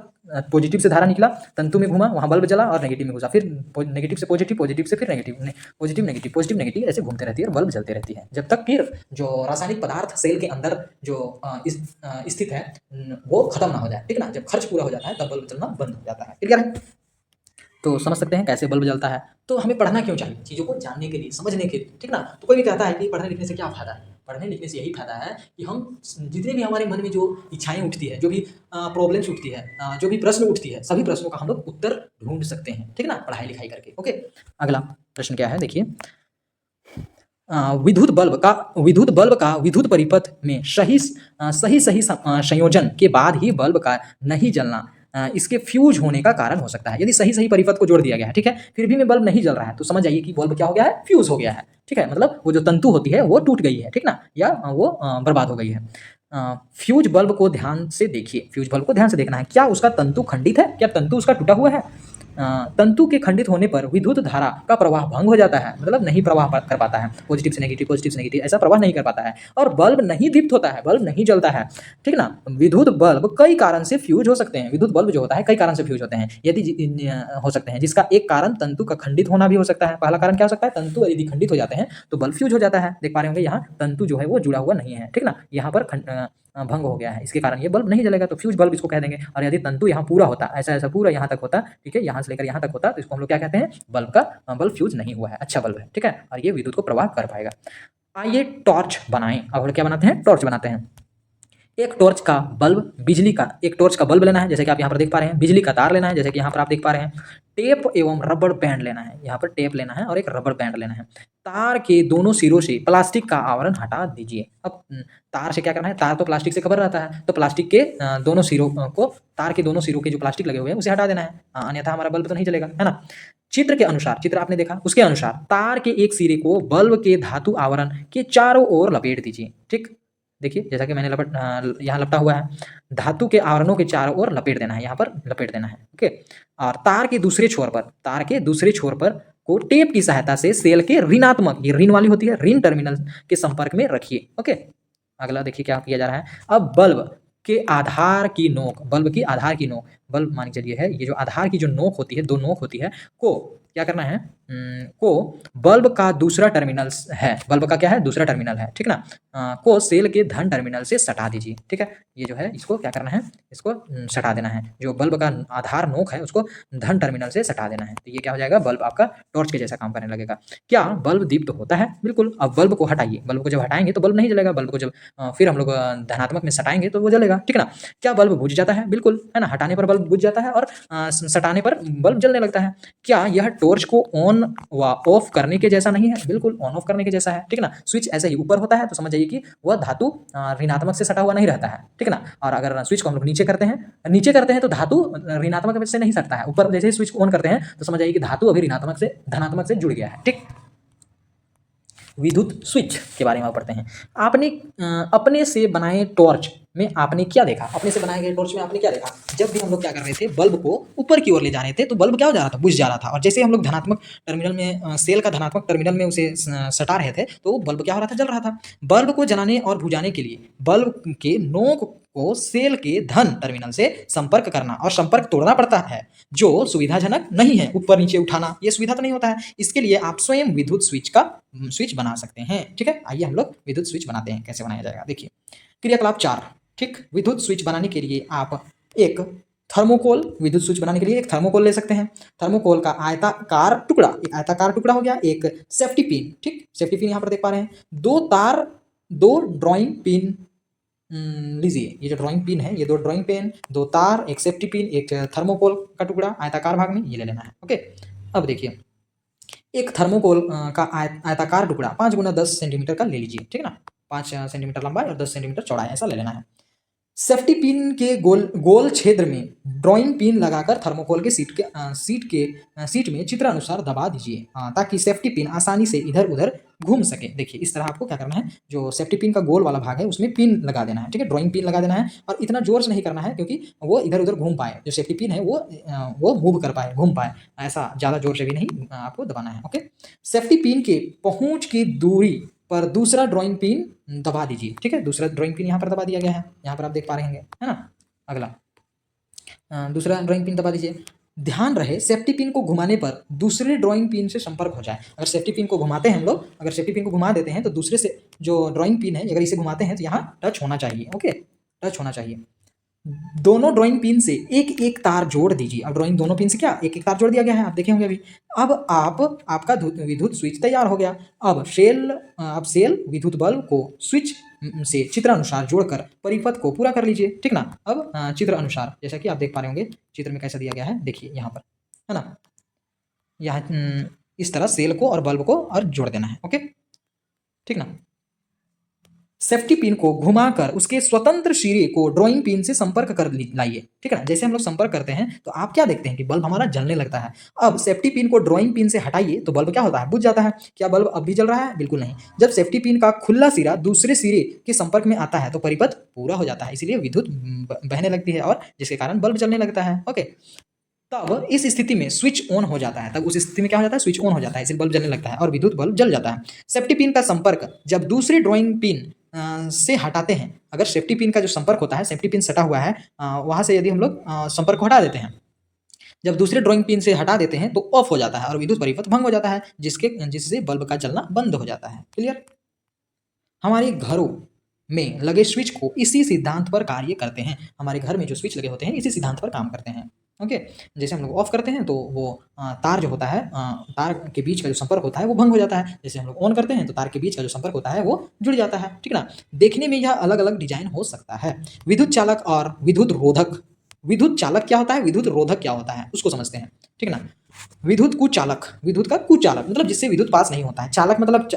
पॉजिटिव से धारा निकला, तंतु में घूमा, वहाँ बल्ब जला, और नेगेटिव में घुसा, फिर नेगेटिव से पॉजिटिव, पॉजिटिव से फिर negative, positive negative, positive negative, ऐसे घूमते रहती है और बल्ब जलते रहती है, जब तक फिर जो रासायनिक पदार्थ सेल के अंदर जो स्थित है वो खत्म ना हो जाए। ठीक ना, जब खर्च पूरा हो जाता है तब बल्ब जलना बंद हो जाता है। क्लियर है? तो समझ सकते हैं कैसे बल्ब जलता है। तो हमें पढ़ना क्यों चाहिए? चीज़ों को जानने के लिए, समझने के लिए। ठीक ना, तो कोई भी कहता है कि पढ़ने लिखने से क्या फायदा है? पढ़ने लिखने से यही फायदा है कि हम जितने भी हमारे मन में जो इच्छाएं उठती है, जो भी प्रॉब्लम्स उठती है, जो भी प्रश्न उठती है, सभी प्रश्नों का हम लोग उत्तर ढूंढ सकते हैं। ठीक ना, पढ़ाई लिखाई करके। ओके, अगला प्रश्न क्या है, देखिए, विद्युत बल्ब का विद्युत परिपथ में सही संयोजन के बाद ही बल्ब का नहीं जलना इसके फ्यूज होने का कारण हो सकता है। यदि सही परिपथ को जोड़ दिया गया है, ठीक है, फिर भी में बल्ब नहीं जल रहा है, तो समझ जाइए कि बल्ब क्या हो गया है? फ्यूज हो गया है। ठीक है, मतलब वो जो तंतु होती है वो टूट गई है, ठीक ना, या वो बर्बाद हो गई है। फ्यूज बल्ब को ध्यान से देखिए, फ्यूज बल्ब को ध्यान से देखना है, क्या उसका तंतु खंडित है? क्या तंतु उसका टूटा हुआ है? तंतु के खंडित होने पर विद्युत धारा का प्रवाह भंग हो जाता है, मतलब नहीं प्रवाह कर पाता है, पॉजिटिव से नेगेटिव, ऐसा प्रवाह नहीं कर पाता है, और बल्ब नहीं दीप्त होता है, बल्ब नहीं जलता है। ठीक ना, विद्युत बल्ब कई कारण से फ्यूज हो सकते हैं। विद्युत बल्ब जो होता है कई कारण से फ्यूज होते हैं, यदि हो सकते हैं, जिसका एक कारण तंतु का खंडित होना भी हो सकता है। पहला कारण क्या हो सकता है? तंतु यदि खंडित हो जाते हैं तो बल्ब फ्यूज हो जाता है। देख पा रहे होंगे यहाँ तंतु जो है वो जुड़ा हुआ नहीं है, ठीक ना, यहाँ पर भंग हो गया है, इसके कारण ये बल्ब नहीं जलेगा, तो फ्यूज बल्ब इसको कह देंगे। और यदि तंतु यहाँ पूरा होता, ऐसा पूरा यहाँ तक होता, ठीक है, यहाँ से लेकर यहाँ तक होता, तो इसको हम लोग क्या कहते हैं? बल्ब फ्यूज नहीं हुआ है, अच्छा बल्ब है। ठीक है, और ये विद्युत को प्रवाह कर पाएगा। आइए टॉर्च बनाएं। अब क्या बनाते हैं? टॉर्च बनाते हैं। एक टॉर्च का बल्ब, बिजली का एक टॉर्च का बल्ब लेना है, जैसे कि आप यहाँ पर देख पा रहे हैं। बिजली का तार लेना है, जैसे कि यहाँ पर आप देख पा रहे हैं। टेप एवं रबड़ बैंड लेना है, यहाँ पर टेप लेना है और एक रबड़ बैंड लेना है। तार के दोनों सिरों से प्लास्टिक का आवरण हटा दीजिए। अब तार से क्या करना है, तार तो प्लास्टिक से कवर रहता है, तो प्लास्टिक के दोनों सिरों को, तार के दोनों सिरों के जो प्लास्टिक लगे हुए हैं उसे हटा देना है, अन्यथा हमारा बल्ब तो नहीं चलेगा, है ना। चित्र के अनुसार, चित्र आपने देखा, उसके अनुसार तार के एक सिरे को बल्ब के धातु आवरण के चारों ओर लपेट दीजिए। ठीक, देखिए जैसा कि मैंने यहाँ लपटा हुआ है, धातु के आवरणों के चारों ओर लपेट देना है, यहाँ पर लपेट देना है। ओके, और तार के दूसरे छोर पर, तार के दूसरे छोर पर को टेप की सहायता से सेल के ऋणात्मक, ये ऋण वाली होती है, ऋण टर्मिनल के संपर्क में रखिए। ओके, अगला देखिए क्या किया जा रहा है। अब बल्ब के आधार की नोक, बल्ब की आधार की नोक, बल्ब मान के चलिए है, ये जो आधार की जो नोक होती है, दो नोक होती है, को क्या करना है, को बल्ब का दूसरा टर्मिनल है, बल्ब का क्या है, दूसरा टर्मिनल है, ठीक ना, को सेल के धन टर्मिनल से सटा दीजिए। ठीक है, ये जो है इसको क्या करना है, इसको सटा देना है, जो बल्ब का आधार नोक है उसको धन टर्मिनल से सटा देना है। तो ये क्या हो जाएगा, बल्ब आपका टॉर्च के जैसा काम करने लगेगा। क्या बल्ब दीप्त होता है? बिल्कुल। अब बल्ब को हटाइए, बल्ब को जब हटाएंगे तो बल्ब नहीं जलेगा, बल्ब को जब फिर हम लोग धनात्मक में सटाएंगे तो वो जलेगा, ठीक ना। क्या बल्ब बुझ जाता है? बिल्कुल, है ना, हटाने पर बल्ब बुझ जाता है और सटाने पर बल्ब जलने लगता है। क्या यह टॉर्च को ऑन व ऑफ करने के जैसा नहीं है? बिल्कुल ऑन ऑफ करने के जैसा है, ठीक ना। स्विच ऐसे ही ऊपर होता है तो समझ जाइए कि वह धातु ऋणात्मक से सटा हुआ नहीं रहता है, ठीक ना। और अगर स्विच को हम लोग नीचे करते हैं तो धातु ऋणात्मक से नहीं सटता है, ऊपर जैसे ही स्विच को ऑन करते हैं तो समझ जाइए कि धातु अभी ऋणात्मक से धनात्मक से जुड़ गया है, ठीक। विद्युत स्विच के बारे में पढ़ते हैं। आपने अपने से बनाए टॉर्च में आपने क्या देखा? अपने से बनाए गए टॉर्च में आपने क्या देखा? जब भी हम लोग क्या कर रहे थे, बल्ब को ऊपर की ओर ले जा रहे थे तो बल्ब क्या हो जा रहा था, बुझ जा रहा था। और जैसे हम लोग धनात्मक टर्मिनल में सेल का धनात्मक टर्मिनल में उसे सटा रहे थे तो बल्ब क्या हो रहा था, जल रहा था। बल्ब को जलाने और बुझाने के लिए बल्ब के नोक को सेल के धन टर्मिनल से संपर्क करना और संपर्क तोड़ना पड़ता है, जो सुविधाजनक नहीं है। ऊपर नीचे उठाना ये सुविधा तो नहीं होता है। इसके लिए आप स्वयं विद्युत स्विच बना सकते हैं, ठीक है। आइए हम लोग विद्युत स्विच बनाते हैं, कैसे बनाया जाएगा देखिए। क्रियाकलाप 4, ठीक। विद्युत स्विच बनाने के लिए आप एक थर्मोकोल, विद्युत स्विच बनाने के लिए एक थर्मोकोल ले सकते हैं। थर्मोकोल का आयताकार टुकड़ा, एक आयताकार टुकड़ा हो गया, एक सेफ्टी पिन, ठीक, सेफ्टी पिन यहाँ पर देख पा रहे हैं। दो तार, दो ड्रॉइंग पिन लीजिए, ये जो ड्राइंग पिन है, ये दो ड्राइंग पेन, दो तार, एक सेफ्टी पिन, एक थर्मोकोल का टुकड़ा आयताकार भाग में, ये ले लेना है। ओके, अब देखिए एक थर्मोकोल का आयताकार टुकड़ा 5 गुना 10 सेंटीमीटर का ले लीजिए, ठीक है ना। 5 सेंटीमीटर लंबाई और 10 सेंटीमीटर चौड़ाई, ऐसा ले लेना है। सेफ्टी पिन के गोल क्षेत्र में ड्राइंग पिन लगाकर थर्मोकोल के सीट में चित्र अनुसार दबा दीजिए, ताकि सेफ्टी पिन आसानी से इधर उधर घूम सके। देखिए इस तरह आपको क्या करना है, जो सेफ्टी पिन का गोल वाला भाग है उसमें पिन लगा देना है, ठीक है, ड्राइंग पिन लगा देना है। और इतना जोर से नहीं करना है क्योंकि वो इधर उधर घूम पाए, जो सेफ्टी पिन है वो मूव कर पाए, घूम पाए, ऐसा ज़्यादा जोर से भी नहीं आपको दबाना है। ओके, सेफ्टी पिन के पहुँच की दूरी पर दूसरा ड्राइंग पिन दबा दीजिए, ठीक है। दूसरा ड्राइंग पिन यहाँ पर दबा दिया गया है, यहाँ पर आप देख पा रहे हैं, है ना। अगला दूसरा ड्राइंग पिन दबा दीजिए। ध्यान रहे सेफ्टी पिन को घुमाने पर दूसरे ड्राइंग पिन से संपर्क हो जाए। अगर सेफ्टी पिन को घुमाते हैं हम लोग, अगर सेफ्टी पिन को घुमा देते हैं तो दूसरे से जो ड्राइंग पिन है, अगर इसे घुमाते हैं तो यहाँ टच होना चाहिए। ओके, टच होना चाहिए। दोनों ड्राइंग पिन से एक एक तार जोड़ दीजिए। अब ड्राइंग दोनों पिन से क्या एक एक तार जोड़ दिया गया है, आप देखे होंगे अभी। अब आपका विद्युत स्विच तैयार हो गया। अब सेल विद्युत बल्ब को स्विच से चित्र अनुसार जोड़कर परिपथ को पूरा कर लीजिए, ठीक ना। अब चित्र अनुसार, जैसा कि आप देख पा रहे होंगे चित्र में कैसा दिया गया है, देखिए यहाँ पर, है ना। यहाँ इस तरह सेल को और बल्ब को और जोड़ देना है। ओके, ठीक ना। सेफ्टी पिन को घुमाकर उसके स्वतंत्र सिरे को ड्राइंग पिन से संपर्क कर लाइए, ठीक है ना। जैसे हम लोग संपर्क करते हैं तो आप क्या देखते हैं कि बल्ब हमारा जलने लगता है। अब सेफ्टी पिन को ड्राइंग पिन से हटाइए तो बल्ब क्या होता है, बुझ जाता है। क्या बल्ब अब भी जल रहा है? बिल्कुल नहीं। जब सेफ्टी पिन का खुला सिरा दूसरे सिरे के संपर्क में आता है तो परिपथ पूरा हो जाता है, इसलिए विद्युत बहने लगती है और जिसके कारण बल्ब जलने लगता है। ओके, तब इस स्थिति में स्विच ऑन हो जाता है, तब उस स्थिति में क्या हो जाता है, स्विच ऑन हो जाता है, इसलिए बल्ब जलने लगता है और विद्युत बल्ब जल जाता है। सेफ्टी पिन का संपर्क जब दूसरे ड्राइंग पिन से हटाते हैं, अगर सेफ्टी पिन का जो संपर्क होता है, सेफ्टी पिन सटा हुआ है, वहां से यदि हम लोग संपर्क को हटा देते हैं, जब दूसरे ड्राइंग पिन से हटा देते हैं तो ऑफ हो जाता है और विद्युत परिपथ भंग हो जाता है, जिससे बल्ब का जलना बंद हो जाता है। क्लियर? हमारे घरों में लगे स्विच को इसी सिद्धांत पर कार्य करते हैं। हमारे घर में जो स्विच लगे होते हैं इसी सिद्धांत पर काम करते हैं। ओके। जैसे हम लोग ऑफ करते हैं तो वो तार जो होता है, तार के बीच का जो संपर्क होता है वो भंग हो जाता है। जैसे हम लोग ऑन करते हैं तो तार के बीच का जो संपर्क होता है वो जुड़ जाता है, ठीक ना। देखने में यह अलग अलग डिजाइन हो सकता है। विद्युत चालक और विद्युत रोधक। विद्युत चालक क्या होता है, विद्युत रोधक क्या होता है, उसको समझते हैं, ठीक ना। विद्युत कुचालक, विद्युत का कुचालक मतलब जिससे विद्युत पास नहीं होता है। चालक मतलब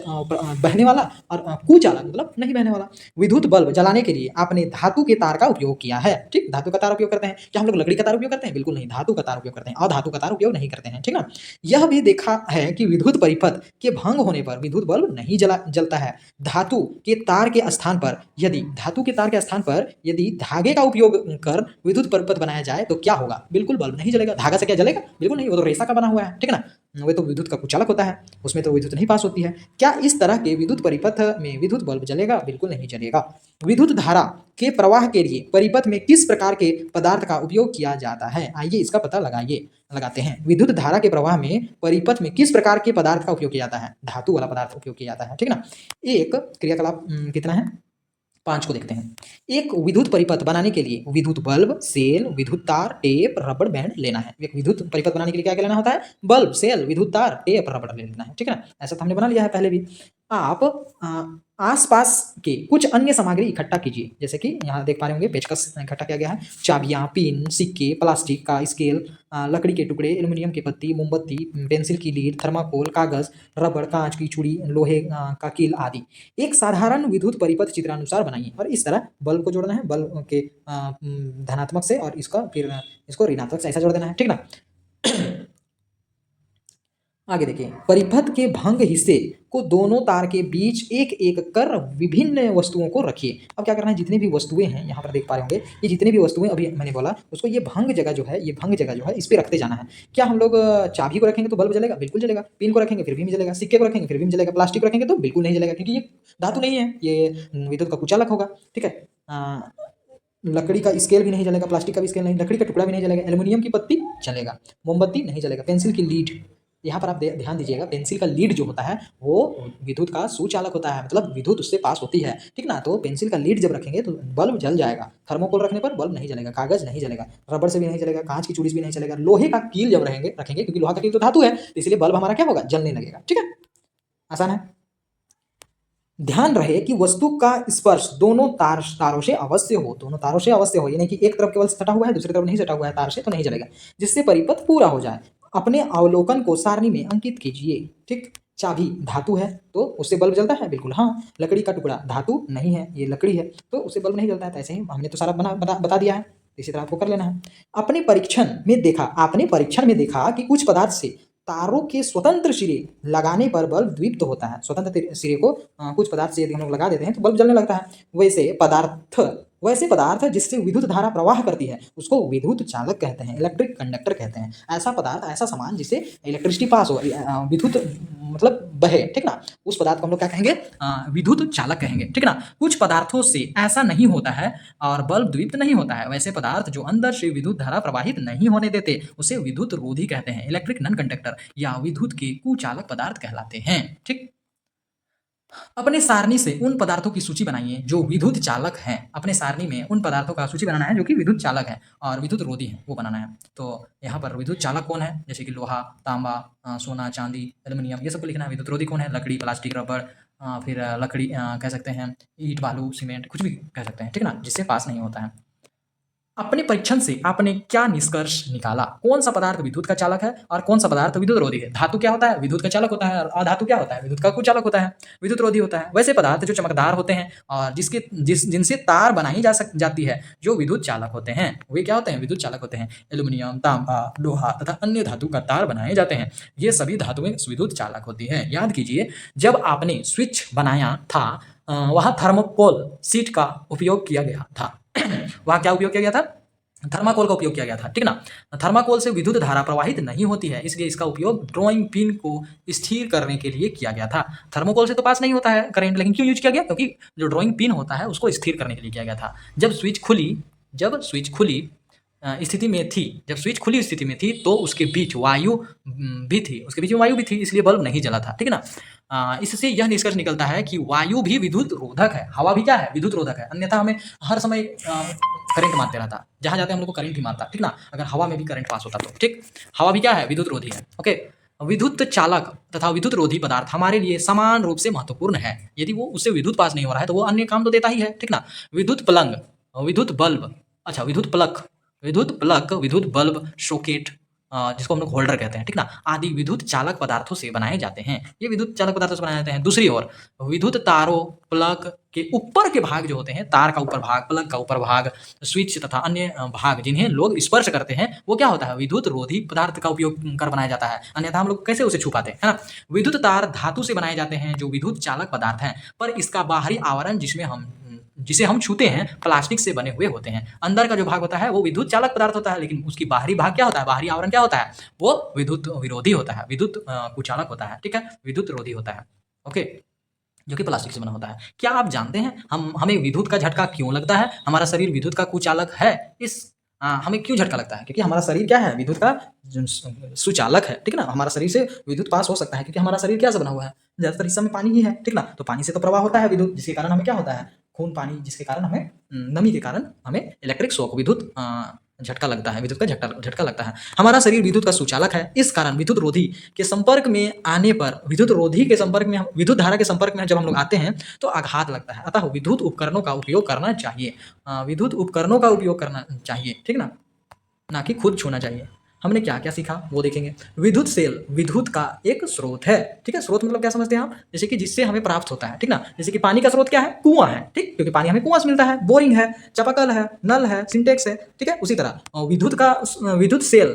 बहने वाला, और कुचालक मतलब नहीं बहने वाला। विद्युत बल्ब जलाने के लिए आपने धातु के तार का उपयोग किया है, ठीक। धातु का तार उपयोग करते हैं। क्या हम लोग लकड़ी का तार उपयोग करते हैं? बिल्कुल नहीं, धातु का तार उपयोग करते हैं, और धातु का तार उपयोग नहीं करते हैं, ठीक ना। यह भी देखा है कि विद्युत परिपथ के भंग होने पर विद्युत बल्ब नहीं जलता है। धातु के तार के स्थान पर यदि धागे का उपयोग कर विद्युत परिपथ बनाया जाए तो क्या होगा? बिल्कुल बल्ब नहीं जलेगा। धागा से क्या जलेगा? बिल्कुल नहीं, वो तो रेशा का बना हुआ है, ठीक है ना। वो तो विद्युत का कुचालक होता है, उसमें तो विद्युत नहीं पास होती है। क्या इस तरह के विद्युत परिपथ में विद्युत बल्ब जलेगा? बिल्कुल नहीं जलेगा। विद्युत धारा के प्रवाह के लिए परिपथ में किस प्रकार के पदार्थ का उपयोग किया जाता है? आइए इसका पता लगाते हैं। विद्युत धारा के प्रवाह में परिपथ में किस प्रकार के पदार्थ का उपयोग किया जाता है? धातु वाला पदार्थ उपयोग किया जाता है, ठीक ना। एक क्रियाकलाप कितना है? 5 को देखते हैं। एक विद्युत परिपथ बनाने के लिए विद्युत बल्ब, सेल, विद्युत तार, टेप, रबड़ बैंड लेना है। एक विद्युत परिपथ बनाने के लिए क्या लेना होता है? बल्ब, सेल, विद्युत तार, टेप, रबड़ लेना है, ठीक है ना। ऐसा तो हमने बना लिया है पहले भी। आप आसपास के कुछ अन्य सामग्री इकट्ठा कीजिए। जैसे कि यहाँ देख पा रहे होंगे पेचकस इकट्ठा किया गया है, चाबियां, पिन, सिक्के, प्लास्टिक का स्केल, लकड़ी के टुकड़े, एल्युमिनियम की पत्ती, मोमबत्ती, पेंसिल की लीड, थर्माकोल, कागज, रबड़, कांच की चूड़ी, लोहे का कील आदि। एक साधारण विद्युत परिपथ चित्रानुसार बनाइए, और इस तरह बल्ब को जोड़ना है, बल्ब के धनात्मक से, और इसका फिर इसको ऋणात्मक से ऐसा जोड़ देना है, ठीक ना। आगे देखिए, परिपथ के भंग हिस्से को दोनों तार के बीच एक एक कर विभिन्न वस्तुओं को रखिए। अब क्या करना है, जितने भी वस्तुएं हैं यहाँ पर देख पा रहे होंगे, ये जितने भी वस्तुएं अभी मैंने बोला उसको ये भंग जगह जो है इस पे रखते जाना है। क्या हम लोग चाबी को रखेंगे तो बल्ब जलेगा? बिल्कुल जलेगा। पिन को रखेंगे फिर भी नहीं जलेगा। सिक्के को रखेंगे फिर भी नहीं जलेगा। प्लास्टिक को रखेंगे तो बिल्कुल नहीं जलेगा, क्योंकि ये धातु नहीं है, ये विद्युत का कुचालक होगा, ठीक है। लकड़ी का स्केल भी नहीं जलेगा, प्लास्टिक का भी स्केल नहीं, लकड़ी का टुकड़ा भी नहीं जलेगा, एल्युमिनियम की पत्ती जलेगा, मोमबत्ती नहीं जलेगा, पेंसिल की लीड, यहाँ पर आप ध्यान दीजिएगा, पेंसिल का लीड जो होता है वो विद्युत का सुचालक होता है, मतलब विद्युत उससे पास होती है, ठीक ना। तो पेंसिल का लीड जब रखेंगे तो बल्ब जल जाएगा। थर्मोकोल रखने पर बल्ब नहीं जलेगा, कागज नहीं जलेगा, रबड़ से भी नहीं जलेगा, कांच की चूड़ी से भी नहीं जलेगा, लोहे का कील जब रखेंगे, क्योंकि लोहा का कील तो धातु है, तो इसलिए बल्ब हमारा क्या होगा? जलने लगेगा, ठीक है। आसान है। ध्यान रहे कि वस्तु का स्पर्श दोनों तारों से अवश्य हो, दोनों तारों से अवश्य हो, यानी कि एक तरफ केवल सटा हुआ है, दूसरी तरफ नहीं सटा हुआ है तार से, तो नहीं जलेगा, जिससे परिपथ पूरा हो जाए। अपने अवलोकन को सारणी में अंकित कीजिए, ठीक। चाबी धातु है तो उससे बल्ब जलता है? बिल्कुल हाँ। लकड़ी का टुकड़ा धातु नहीं है, ये लकड़ी है, तो उससे बल्ब नहीं जलता है। तो ऐसे ही हमने तो सारा बता दिया है, इसी तरह आपको कर लेना है। आपने परीक्षण में देखा कि कुछ पदार्थ से तारों के स्वतंत्र सिरे लगाने पर बल्ब द्वीप्त होता है। स्वतंत्र सिरे को कुछ पदार्थ से यदि हम लोग लगा देते हैं तो बल्ब जलने लगता है। वैसे पदार्थ जिससे विद्युत धारा प्रवाह करती है उसको विद्युत चालक कहते हैं, इलेक्ट्रिक कंडक्टर कहते हैं। ऐसा पदार्थ, ऐसा सामान जिससे इलेक्ट्रिसिटी पास हो, विद्युत मतलब बहे, ठीक ना, उस पदार्थ को हम लोग क्या कहेंगे? विद्युत चालक कहेंगे, ठीक ना। कुछ पदार्थों से ऐसा नहीं होता है और बल्ब द्वीप्त नहीं होता है। वैसे पदार्थ जो अंदर से विद्युत धारा प्रवाहित नहीं होने देते उसे विद्युत रोधी कहते हैं, इलेक्ट्रिक नॉन कंडक्टर या विद्युत के कुचालक पदार्थ कहलाते हैं, ठीक। अपने सारणी से उन पदार्थों की सूची बनाइए जो विद्युत चालक हैं। अपने सारणी में उन पदार्थों का सूची बनाना है जो कि विद्युत चालक है और विद्युत रोधी है, वो बनाना है। तो यहाँ पर विद्युत चालक कौन है? जैसे कि लोहा, तांबा, सोना, चांदी, एल्युमिनियम, ये सब को लिखना है। विद्युत रोधी कौन है? लकड़ी, प्लास्टिक, रबड़, फिर लकड़ी कह सकते हैं, ईंट, बालू, सीमेंट, कुछ भी कह सकते हैं, ठीक है ना, जिससे पास नहीं होता है। अपने परीक्षण से आपने क्या निष्कर्ष निकाला? कौन सा पदार्थ विद्युत का चालक है और कौन सा पदार्थ विद्युत रोधी है? धातु क्या होता है? विद्युत का चालक होता है। और अधातु क्या होता है? विद्युत का कुचालक होता है, विद्युत रोधी होता है। वैसे पदार्थ जो चमकदार होते हैं और जिनसे तार बनाई जाती है, जो विद्युत चालक होते हैं, वे क्या होते हैं? विद्युत चालक होते हैं। एल्युमिनियम, तांबा, लोहा तथा अन्य धातु का तार बनाए जाते हैं। ये सभी धातुएं विद्युत चालक होती है। याद कीजिए, जब आपने स्विच बनाया था वहाँ थर्मोकोल शीट का उपयोग किया गया था। वहाँ क्या उपयोग किया गया था? थर्माकोल का उपयोग किया गया था, ठीक ना। थर्माकोल से विद्युत धारा प्रवाहित नहीं होती है, इसलिए इसका उपयोग ड्राइंग पिन को स्थिर करने के लिए किया गया था। थर्माकोल से तो पास नहीं होता है करंट, लेकिन क्यों यूज किया गया? क्योंकि जो ड्राइंग पिन होता है उसको स्थिर करने के लिए किया गया था। जब स्विच खुली स्थिति में थी तो उसके बीच वायु भी थी, इसलिए बल्ब नहीं जला था, ठीक है ना। इससे यह निष्कर्ष निकलता है कि वायु भी विद्युत रोधक है, हवा भी क्या है? विद्युत रोधक है। अन्यथा हमें हर समय करंट मारते रहता, जहाँ जाते हम लोग को करंट ही मारता, ठीक ना। अगर हवा में भी करंट पास होता तो ठीक। हवा भी क्या है, विद्युत रोधी है। ओके, विद्युत चालक तथा विद्युत रोधी पदार्थ हमारे लिए समान रूप से महत्वपूर्ण है। यदि वो उससे विद्युत पास नहीं हो रहा है तो वो अन्य काम तो देता ही है, ठीक ना। विद्युत पलंग, विद्युत बल्ब, अच्छा विद्युत प्लग, विद्युत बल्ब, सॉकेट, जिसको हम लोग होल्डर कहते हैं, ठीक ना, आदि विद्युत चालक पदार्थों से बनाए जाते हैं। ये विद्युत चालक पदार्थों से बनाए जाते हैं। दूसरी ओर विद्युत तारों, प्लग के ऊपर के भाग जो होते हैं, तार का ऊपर भाग, प्लग का ऊपर भाग, स्विच तथा अन्य भाग जिन्हें लोग स्पर्श करते हैं, वो क्या होता है, विद्युत रोधी पदार्थ का उपयोग कर बनाया जाता है। अन्यथा हम लोग कैसे उसे छू पाते हैं, है ना। विद्युत तार धातु से बनाए जाते हैं जो विद्युत चालक पदार्थ हैं, पर इसका बाहरी आवरण जिसे हम छूते हैं प्लास्टिक से बने हुए होते हैं। अंदर का जो भाग होता है वो विद्युत चालक पदार्थ होता है, लेकिन उसकी बाहरी भाग क्या होता है, बाहरी आवरण क्या होता है, वो विद्युत विरोधी होता है, विद्युत कुचालक होता है, ठीक है, विद्युत रोधी होता है। ओके, जो कि प्लास्टिक से बना होता है। क्या आप जानते हैं हमें विद्युत का झटका क्यों लगता है? हमारा शरीर विद्युत का कुचालक है। हमें क्यों झटका लगता है? क्योंकि हमारा शरीर क्या है, विद्युत का सुचालक है, ठीक है ना। हमारा शरीर से विद्युत पास हो सकता है क्योंकि हमारा शरीर क्या से बना हुआ है, ज्यादातर हिस्सा में पानी ही है, ठीक ना। तो पानी से तो प्रवाह होता है विद्युत, जिसके कारण हमें क्या होता है, खून पानी, जिसके कारण हमें नमी के कारण हमें इलेक्ट्रिक शॉक, विद्युत झटका लगता है, विद्युत का झटका लगता है। हमारा शरीर विद्युत का सुचालक है, इस कारण विद्युत रोधी के संपर्क में आने पर, विद्युत रोधी के संपर्क में, विद्युत धारा के संपर्क में जब हम लोग आते हैं तो आघात लगता है। अतः विद्युत उपकरणों का उपयोग करना चाहिए, विद्युत उपकरणों का उपयोग करना चाहिए, ठीक ना, ना कि खुद छूना चाहिए। हमने क्या क्या सीखा वो देखेंगे। विद्युत सेल विद्युत का एक स्रोत है, ठीक है। स्रोत मतलब क्या समझते हैं आप, जैसे कि जिससे हमें प्राप्त होता है, ठीक ना। जैसे कि पानी का स्रोत क्या है, कुआं है, ठीक, क्योंकि पानी हमें कुआं से मिलता है, बोरिंग है, चापाकल है, नल है, सिंटेक्स है, ठीक है। उसी तरह विद्युत सेल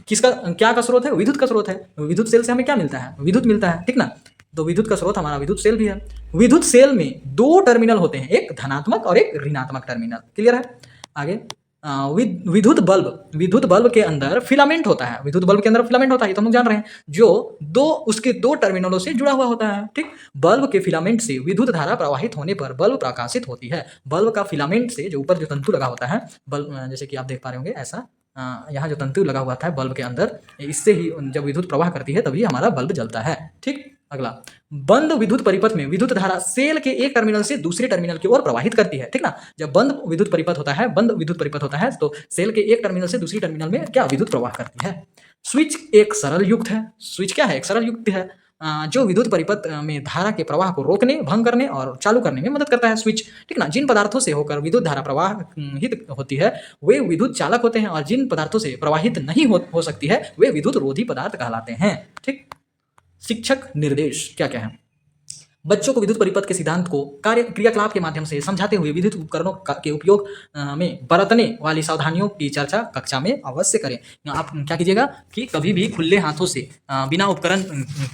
किसका, क्या का स्रोत है, विद्युत का स्रोत है। विद्युत सेल से हमें क्या मिलता है, विद्युत मिलता है, ठीक ना। तो विद्युत का स्रोत हमारा विद्युत सेल भी है। विद्युत सेल में दो टर्मिनल होते हैं, एक धनात्मक और एक ऋणात्मक टर्मिनल, क्लियर है। आगे विद्युत बल्ब के अंदर फिलामेंट होता है, विद्युत बल्ब के अंदर फिलामेंट होता है, तो हम लोग जान रहे हैं, जो उसके दो टर्मिनलों से जुड़ा हुआ होता है, ठीक। बल्ब के फिलामेंट से विद्युत धारा प्रवाहित होने पर बल्ब प्रकाशित होती है। बल्ब का फिलामेंट से जो ऊपर जो तंतु लगा होता है, बल्ब जैसे कि आप देख पा रहे होंगे ऐसा, यहाँ जो तंतु लगा हुआ था बल्ब के अंदर, इससे ही जब विद्युत प्रवाह करती है तभी हमारा बल्ब जलता है, ठीक। अगला, बंद विद्युत परिपथ में विद्युत धारा सेल के एक टर्मिनल से दूसरे टर्मिनल की ओर प्रवाहित करती है, ठीक ना। जब बंद विद्युत परिपथ होता है तो सेल के एक टर्मिनल से दूसरी टर्मिनल में क्या विद्युत प्रवाह करती है। स्विच एक सरल युक्त है, स्विच क्या है, एक सरल युक्त है, जो विद्युत परिपथ में धारा के प्रवाह को रोकने, भंग करने और चालू करने में मदद करता है स्विच, ठीक ना। जिन पदार्थों से होकर विद्युत धारा प्रवाहित होती है वे विद्युत चालक होते हैं, और जिन पदार्थों से प्रवाहित नहीं हो सकती है वे विद्युत रोधी पदार्थ कहलाते हैं, ठीक। शिक्षक निर्देश क्या क्या है, बच्चों को विद्युत परिपथ के सिद्धांत को क्रियाकलाप के माध्यम से समझाते हुए विद्युत उपकरणों के उपयोग में बरतने वाली सावधानियों की चर्चा कक्षा में अवश्य करें। आप क्या कीजिएगा कि कभी भी खुले हाथों से बिना उपकरण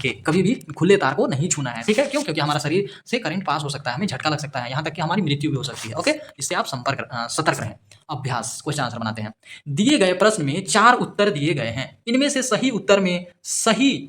के कभी भी खुले तार को नहीं छूना है, ठीक है। क्यों, क्योंकि हमारा शरीर से करंट पास हो सकता है, हमें झटका लग सकता है, यहाँ तक कि हमारी मृत्यु भी हो सकती है। ओके, इससे आप सतर्क रहें। अभ्यास, क्वेश्चन आंसर बनाते हैं। दिए गए प्रश्न में 4 उत्तर दिए गए हैं, इनमें से सही उत्तर में सही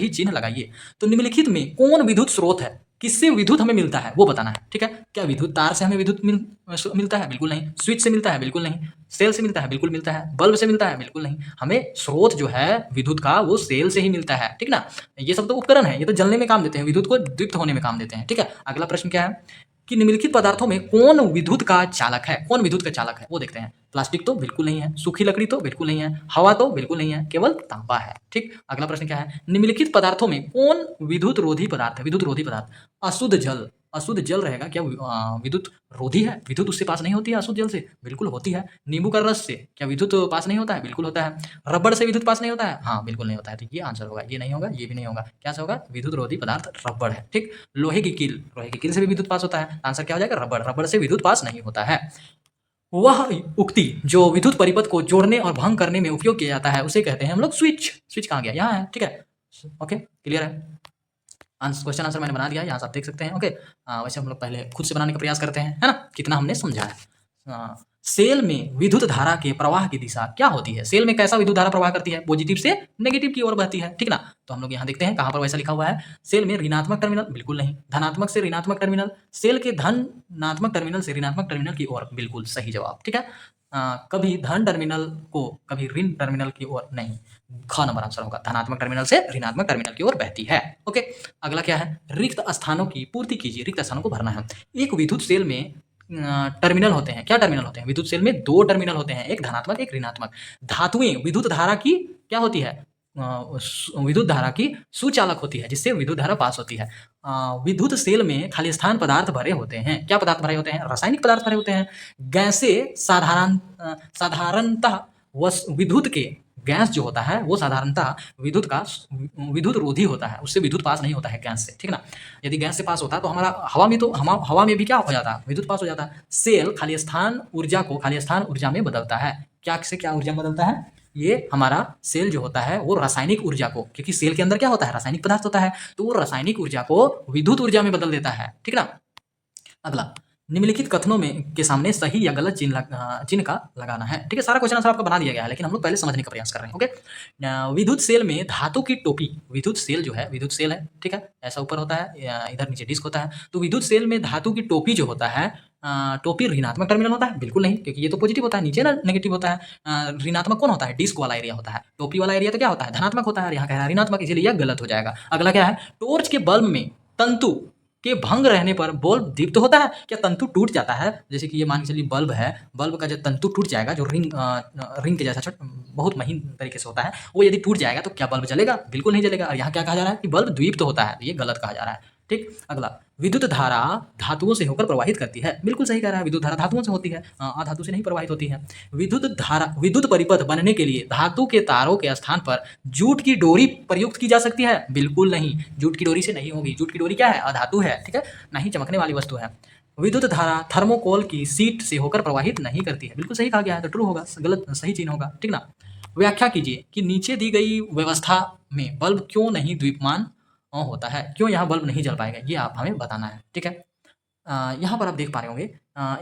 चिन्ह लगाइए। तो निम्नलिखित में कौन विद्युत स्रोत है, किससे विद्युत हमें मिलता है वो बताना है, ठीक है। क्या विद्युत तार से हमें विद्युत मिलता है, बिल्कुल नहीं। स्विच से मिलता है, बिल्कुल नहीं। सेल से मिलता है, बिल्कुल मिलता है। बल्ब से मिलता है, बिल्कुल नहीं। हमें स्रोत जो है विद्युत का वो सेल से ही मिलता है, ठीक ना। ये सब तो उपकरण है, ये तो जलने में काम देते हैं, विद्युत को दीप्त होने में काम देते हैं, ठीक है। अगला प्रश्न क्या है कि निम्नलिखित पदार्थों में कौन विद्युत का चालक है, कौन विद्युत का चालक है वो देखते हैं। प्लास्टिक तो बिल्कुल नहीं है, सूखी लकड़ी तो बिल्कुल नहीं है, हवा तो बिल्कुल नहीं है, केवल तांबा है, ठीक। अगला प्रश्न क्या है, निम्नलिखित पदार्थों में कौन विद्युत रोधी पदार्थ है, विद्युत रोधी पदार्थ। अशुद्ध जल रहेगा क्या विद्युत रोधी है, विद्युत उससे पास नहीं होती है अशुद्ध जल से, बिल्कुल होती है। नींबू का रस से क्या विद्युत पास नहीं होता है, बिल्कुल होता है। रबड़ से विद्युत पास नहीं होता है, हाँ बिल्कुल नहीं होता है। तो ये आंसर होगा, ये नहीं होगा, ये भी नहीं होगा, क्या से होगा, विद्युत रोधी पदार्थ रबड़ है, ठीक। लोहे की कील से भी विद्युत पास होता है, आंसर क्या हो जाएगा, रबड़ से विद्युत पास नहीं होता है। वह उक्ति जो विद्युत परिपथ को जोड़ने और भंग करने में उपयोग किया जाता है उसे कहते हैं हम लोग स्विच। स्विच कहाँ गया, यहाँ है, ठीक है। ओके, क्लियर है। क्वेश्चन आंसर मैंने बना दिया है, यहाँ से आप देख सकते हैं। ओके, वैसे हम लोग पहले खुद से बनाने का प्रयास करते हैं, है ना, कितना हमने समझा है। सेल में विद्युत धारा के प्रवाह की दिशा क्या होती है, सेल में कैसा विद्युत धारा प्रवाह करती है, पॉजिटिव से नेगेटिव की ओर बहती है, ठीक ना। तो हम लोग यहाँ देखते हैं कहाँ पर वैसा लिखा हुआ है, सेल में ऋणात्मक टर्मिनल, बिल्कुल नहीं। धनात्मक से ऋणात्मक टर्मिनल, सेल के धनात्मक टर्मिनल से ऋणात्मक टर्मिनल की ओर, बिल्कुल सही जवाब, ठीक है। कभी धन टर्मिनल को कभी ऋण टर्मिनल की ओर नहीं। ख नंबर आंसर होगा, धनात्मक टर्मिनल से ऋणात्मक टर्मिनल की ओर बहती है। ओके, अगला क्या है, रिक्त स्थानों की पूर्ति कीजिए। रिक्त स्थानों को भरना है। एक विद्युत सेल में टर्मिनल होते हैं। क्या टर्मिनल होते हैं? विद्युत सेल में 2 टर्मिनल होते हैं, एक धनात्मक एक ऋणात्मक। धातुएं विद्युत धारा की क्या होती है? विद्युत धारा की सुचालक होती है, जिससे विद्युत धारा पास होती है। विद्युत सेल में खाली स्थान पदार्थ भरे होते हैं। क्या पदार्थ भरे होते हैं? रासायनिक पदार्थ भरे होते हैं। गैसें साधारणतः विद्युत के गैस जो होता है वो साधारणतः विद्युत रोधी होता है, उससे विद्युत पास नहीं होता है गैस से, ठीक है ना। यदि गैस से पास होता तो हमारा हवा में भी क्या हो जाता? विद्युत पास हो जाता। सेल खाली स्थान ऊर्जा को खाली स्थान ऊर्जा में बदलता है। क्या से क्या ऊर्जा में बदलता है? ये हमारा सेल जो होता है वो रासायनिक ऊर्जा को, क्योंकि सेल के अंदर क्या होता है? रासायनिक पदार्थ होता है, तो वो रासायनिक ऊर्जा को विद्युत ऊर्जा में बदल देता है, ठीक है ना। अगला, निम्नलिखित कथनों में के सामने सही या गलत चिन्ह का लगाना है, ठीक है। सारा क्वेश्चन आंसर आपका बना दिया गया है, लेकिन हम लोग पहले समझने का प्रयास कर रहे हैं। ओके, विद्युत सेल में धातु की टोपी, विद्युत सेल जो है विद्युत सेल है, ठीक है, ऐसा ऊपर होता है, इधर नीचे डिस्क होता है। तो विद्युत सेल में धातु की टोपी जो होता है, टोपी ऋणात्मक टर्मिनल होता है? बिल्कुल नहीं, क्योंकि ये तो पॉजिटिव होता है, नीचे ना नेगेटिव होता है। ऋणात्मक कौन होता है? डिस्क वाला एरिया होता है। टोपी वाला एरिया तो क्या होता है? धनात्मक होता है, यहाँ कह रहा है ऋणात्मक, इसीलिए यह गलत हो जाएगा। अगला क्या है, टॉर्च के बल्ब में तंतु के भंग रहने पर बल्ब दीप्त होता है? क्या तंतु टूट जाता है? जैसे कि ये मान के चलिए बल्ब है, बल्ब का जब तंतु टूट जाएगा, जो रिंग के जैसा बहुत महीन तरीके से होता है, वो यदि टूट जाएगा तो क्या बल्ब जलेगा? बिल्कुल नहीं जलेगा। और यहाँ क्या कहा जा रहा है कि बल्ब द्वीप्त होता है, ये गलत कहा जा रहा है, ठीक। अगला, विद्युत धारा धातुओं से होकर प्रवाहित करती है। बिल्कुल सही कह रहा है, विद्युत धारा धातुओं से होती है, अधातु से नहीं प्रवाहित होती है। विद्युत परिपथ बनने के लिए धातु के तारों के स्थान पर जूट की डोरी प्रयुक्त की जा सकती है? बिल्कुल नहीं, जूट की डोरी से नहीं होगी। जूट की डोरी क्या है? अधातु है, ठीक है, नहीं चमकने वाली वस्तु है। विद्युत धारा थर्मोकोल की सीट से होकर प्रवाहित नहीं करती है। बिल्कुल सही कहा गया है, तो ट्रू होगा, गलत सही चिन्ह होगा, ठीक ना। व्याख्या कीजिए कि नीचे दी गई व्यवस्था में बल्ब क्यों नहीं द्वीप्यमान होता है, क्यों यहाँ बल्ब नहीं जल पाएगा, ये आप हमें बताना है, ठीक है। यहाँ पर आप देख पा रहे होंगे,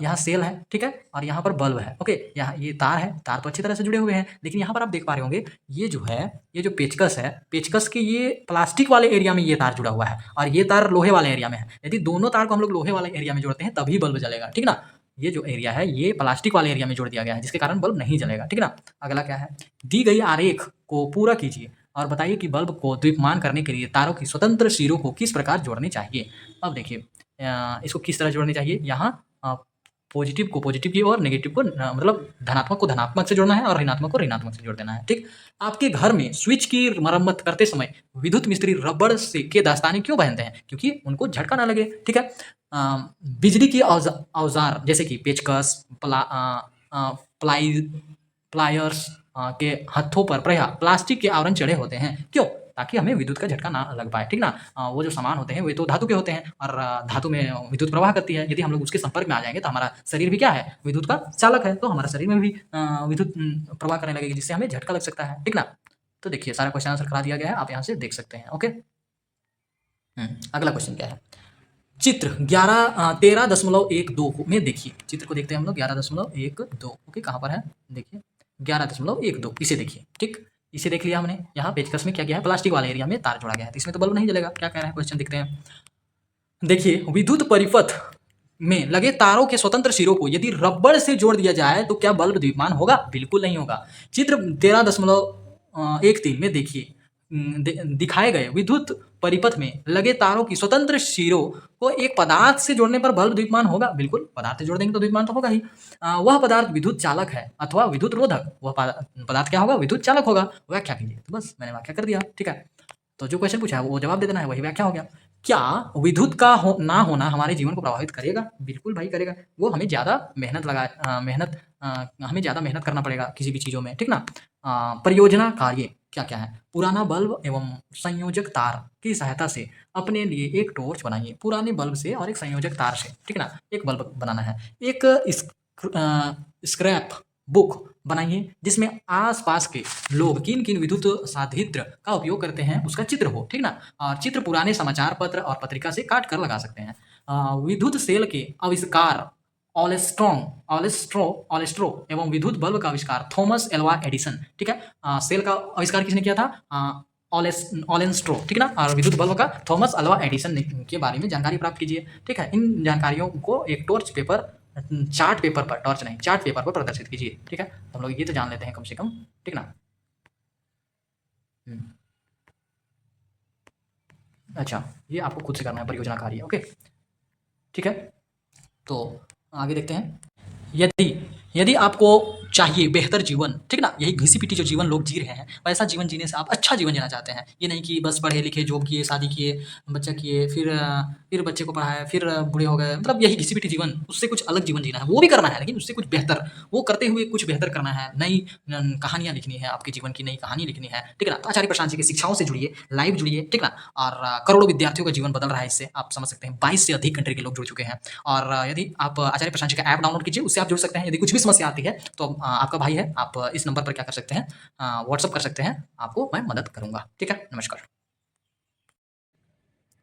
यहाँ सेल है, ठीक है, और यहाँ पर बल्ब है। ओके, यहाँ ये तार है, तार तो अच्छी तरह से जुड़े हुए हैं, लेकिन यहाँ पर आप देख पा रहे होंगे ये जो है, ये जो पेचकस है, पेचकस के ये प्लास्टिक वाले एरिया में ये तार जुड़ा हुआ है, और ये तार लोहे वाले एरिया में है। यदि दोनों तार को हम लोग लोहे वाले एरिया में जोड़ते हैं तभी बल्ब जलेगा, ठीक ना। ये जो एरिया है ये प्लास्टिक वाले एरिया में जोड़ दिया गया है, जिसके कारण बल्ब नहीं जलेगा, ठीक ना। अगला क्या है, दी गई आरेख को पूरा कीजिए और बताइए कि बल्ब को द्वीप्यमान करने के लिए तारों की स्वतंत्र सिरों को किस प्रकार जोड़नी चाहिए। अब देखिए, इसको किस तरह जोड़नी चाहिए, यहाँ पॉजिटिव को पॉजिटिव की और नेगेटिव को मतलब धनात्मक को धनात्मक से जोड़ना है और ऋणात्मक को ऋणात्मक से जोड़ देना है, ठीक। आपके घर में स्विच की मरम्मत करते समय विद्युत मिस्त्री रबड़ से के दस्ताने क्यों पहनते हैं? क्योंकि उनको झटका ना लगे, ठीक है। बिजली की औजार जैसे कि पेचकस, प्लायर्स के हथों पर प्रायः प्लास्टिक के आवरण चढ़े होते हैं, क्यों? ताकि हमें विद्युत का झटका ना लग पाए, ठीक ना। वो जो सामान होते हैं वे तो धातु के होते हैं, और धातु में विद्युत प्रवाह करती है। यदि हम लोग उसके संपर्क में आ जाएंगे तो हमारा शरीर भी क्या है? विद्युत का चालक है, तो हमारा शरीर में भी विद्युत प्रवाह करने लगेगी, जिससे हमें झटका लग सकता है, ठीक ना। तो देखिए, सारा क्वेश्चन आंसर करा दिया गया है, आप यहाँ से देख सकते हैं। ओके, अगला क्वेश्चन क्या है, चित्र 13.12 में देखिए, चित्र को देखते हैं हम लोग 11.12। ओके, कहाँ पर है? देखिए 11.12, इसे देखिए, ठीक, इसे देख लिया हमने। यहाँ पेचकस में क्या किया है? प्लास्टिक वाले एरिया में तार जोड़ा गया है, तो इसमें तो बल्ब नहीं जलेगा। क्या कह रहा है क्वेश्चन, देखते हैं। देखिए, विद्युत परिपथ में लगे तारों के स्वतंत्र सिरों को यदि रबड़ से जोड़ दिया जाए तो क्या बल्ब द्वीप्यमान होगा? बिल्कुल नहीं होगा। चित्र 13.13 में देखिए, दिखाए गए विद्युत परिपथ में लगे तारों की स्वतंत्र सिरों को एक पदार्थ से जोड़ने पर बल्ब द्वीप्यमान होगा? बिल्कुल, पदार्थ से जोड़ देंगे तो द्वीप्यमान तो होगा ही। वह पदार्थ विद्युत चालक है अथवा विद्युत रोधक। वह पदार्थ क्या होगा? विद्युत चालक होगा। व्याख्या कीजिए। तो बस मैंने व्याख्या कर दिया, ठीक है। तो जो क्वेश्चन पूछा है वो जवाब दे देना है, वही व्याख्या हो गया। क्या विद्युत का ना होना हमारे जीवन को प्रभावित करेगा? बिल्कुल भाई करेगा। वो हमें ज़्यादा हमें ज़्यादा मेहनत करना पड़ेगा किसी भी चीज़ों में, ठीक ना। परियोजना कार्य क्या क्या है? पुराना बल्ब एवं संयोजक तार की सहायता से अपने लिए एक टॉर्च बनाइए। पुराने बल्ब से और एक संयोजक तार से, ठीक ना, एक बल्ब बनाना है। एक स्क्रैप बुक बनाइए जिसमें आसपास के लोग किन किन विद्युत साधित्र का उपयोग करते हैं उसका चित्र हो, ठीक ना। और चित्र पुराने समाचार पत्र और पत्रिका से काट कर लगा सकते हैं। विद्युत सेल के आविष्कार ऑलेस्ट्रो एवं विद्युत बल्ब का आविष्कार थॉमस एल्वा एडिसन, ठीक है। सेल का आविष्कार किसने किया था? ऑलेस्ट्रो, ठीक है ना। और विद्युत बल्ब का थॉमस एल्वा एडिसन के बारे में जानकारी प्राप्त कीजिए, ठीक है। इन जानकारियों को एक टॉर्च पेपर चार्ट पेपर पर, टॉर्च नहीं, चार्ट पेपर पर प्रदर्शित कीजिए। ठीक है, तो हम लोग ये तो जान लेते हैं कम से कम, ठीक ना। अच्छा, ये आपको खुद से करना है, परियोजना कार्य। ओके, ठीक है, तो आगे देखते हैं। यदि यदि आपको चाहिए बेहतर जीवन, ठीक ना, यही घिसी-पिटी जो जीवन लोग जी रहे हैं, वैसा जीवन जीने से आप अच्छा जीवन जीना चाहते हैं। ये नहीं कि बस पढ़े-लिखे, जॉब किए, शादी किए, बच्चा किए, फिर बच्चे को पढ़ाया, फिर बूढ़े हो गए, मतलब यही घिसी-पिटी जीवन, उससे कुछ अलग जीवन जीना है। वो भी करना है, लेकिन उससे कुछ बेहतर, वो करते हुए कुछ बेहतर करना है, नई कहानियाँ लिखनी है, आपके जीवन की नई कहानी लिखनी है, ठीक है ना। तो आचार्य प्रशांत जी की शिक्षाओं से जुड़िए, लाइव जुड़िए, ठीक ना। और करोड़ों विद्यार्थियों का जीवन बदल रहा है इससे, आप समझ सकते हैं। 22 से अधिक कंट्री के लोग जुड़ चुके हैं। और यदि आप आचार्य प्रशांत जी का ऐप डाउनलोड कीजिए, उससे आप जुड़ सकते हैं। यदि कुछ भी समस्या आती है तो आपका भाई है, आप इस नंबर पर क्या कर सकते हैं, व्हाट्सअप कर सकते हैं, आपको मैं मदद करूंगा। ठीक है, नमस्कार।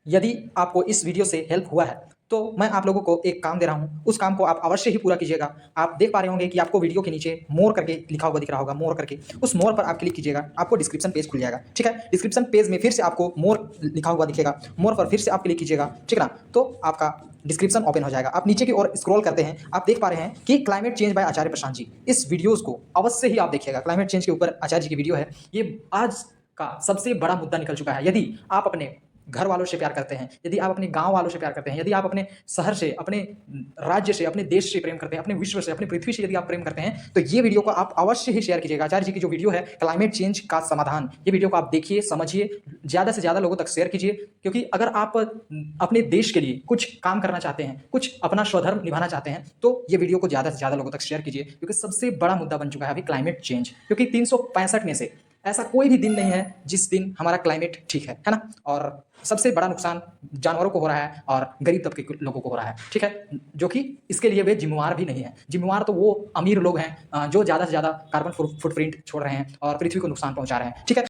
यदि आपको इस वीडियो से हेल्प हुआ है तो मैं आप लोगों को एक काम दे रहा हूं, उस काम को आप अवश्य ही पूरा कीजिएगा। आप देख पा रहे होंगे कि आपको वीडियो के नीचे मोर करके लिखा हुआ दिख रहा होगा, मोर करके, उस मोर पर आप क्लिक कीजिएगा, आपको डिस्क्रिप्शन पेज खुल जाएगा। ठीक है, डिस्क्रिप्शन पेज में फिर से आपको मोर लिखा हुआ दिखेगा, मोर पर फिर से आप क्लिक कीजिएगा, ठीक है ना। तो आपका डिस्क्रिप्शन ओपन हो जाएगा। आप नीचे की ओर स्क्रॉल करते हैं, आप देख पा रहे हैं कि क्लाइमेट चेंज बाय आचार्य प्रशांत जी, इस वीडियोस को अवश्य ही आप देखिएगा। क्लाइमेट चेंज के ऊपर आचार्य जी की वीडियो है, ये आज का सबसे बड़ा मुद्दा निकल चुका है। यदि आप अपने घर वालों से प्यार करते हैं, यदि आप अपने गांव वालों से प्यार करते हैं, यदि आप अपने शहर से, अपने राज्य से, अपने देश से प्रेम करते हैं, अपने विश्व से, अपनी पृथ्वी से यदि आप प्रेम करते हैं, तो ये वीडियो को आप अवश्य ही शेयर कीजिएगा। आचार्य जी की जो वीडियो है क्लाइमेट चेंज का समाधान, ये वीडियो को आप देखिए, समझिए, ज़्यादा से ज़्यादा लोगों तक शेयर कीजिए। क्योंकि अगर आप अपने देश के लिए कुछ काम करना चाहते हैं, कुछ अपना स्वधर्म निभाना चाहते हैं, तो ये वीडियो को ज़्यादा से ज़्यादा लोगों तक शेयर कीजिए। क्योंकि सबसे बड़ा मुद्दा बन चुका है अभी क्लाइमेट चेंज। क्योंकि 365 में से ऐसा कोई भी दिन नहीं है जिस दिन हमारा क्लाइमेट ठीक है ना। और सबसे बड़ा नुकसान जानवरों को हो रहा है और गरीब तबके के लोगों को हो रहा है, ठीक है, जो कि इसके लिए वे जिम्मेवार भी नहीं है। जिम्मेवार तो वो अमीर लोग हैं जो ज़्यादा से ज़्यादा कार्बन फुटप्रिंट छोड़ रहे हैं और पृथ्वी को नुकसान पहुंचा रहे हैं, ठीक है।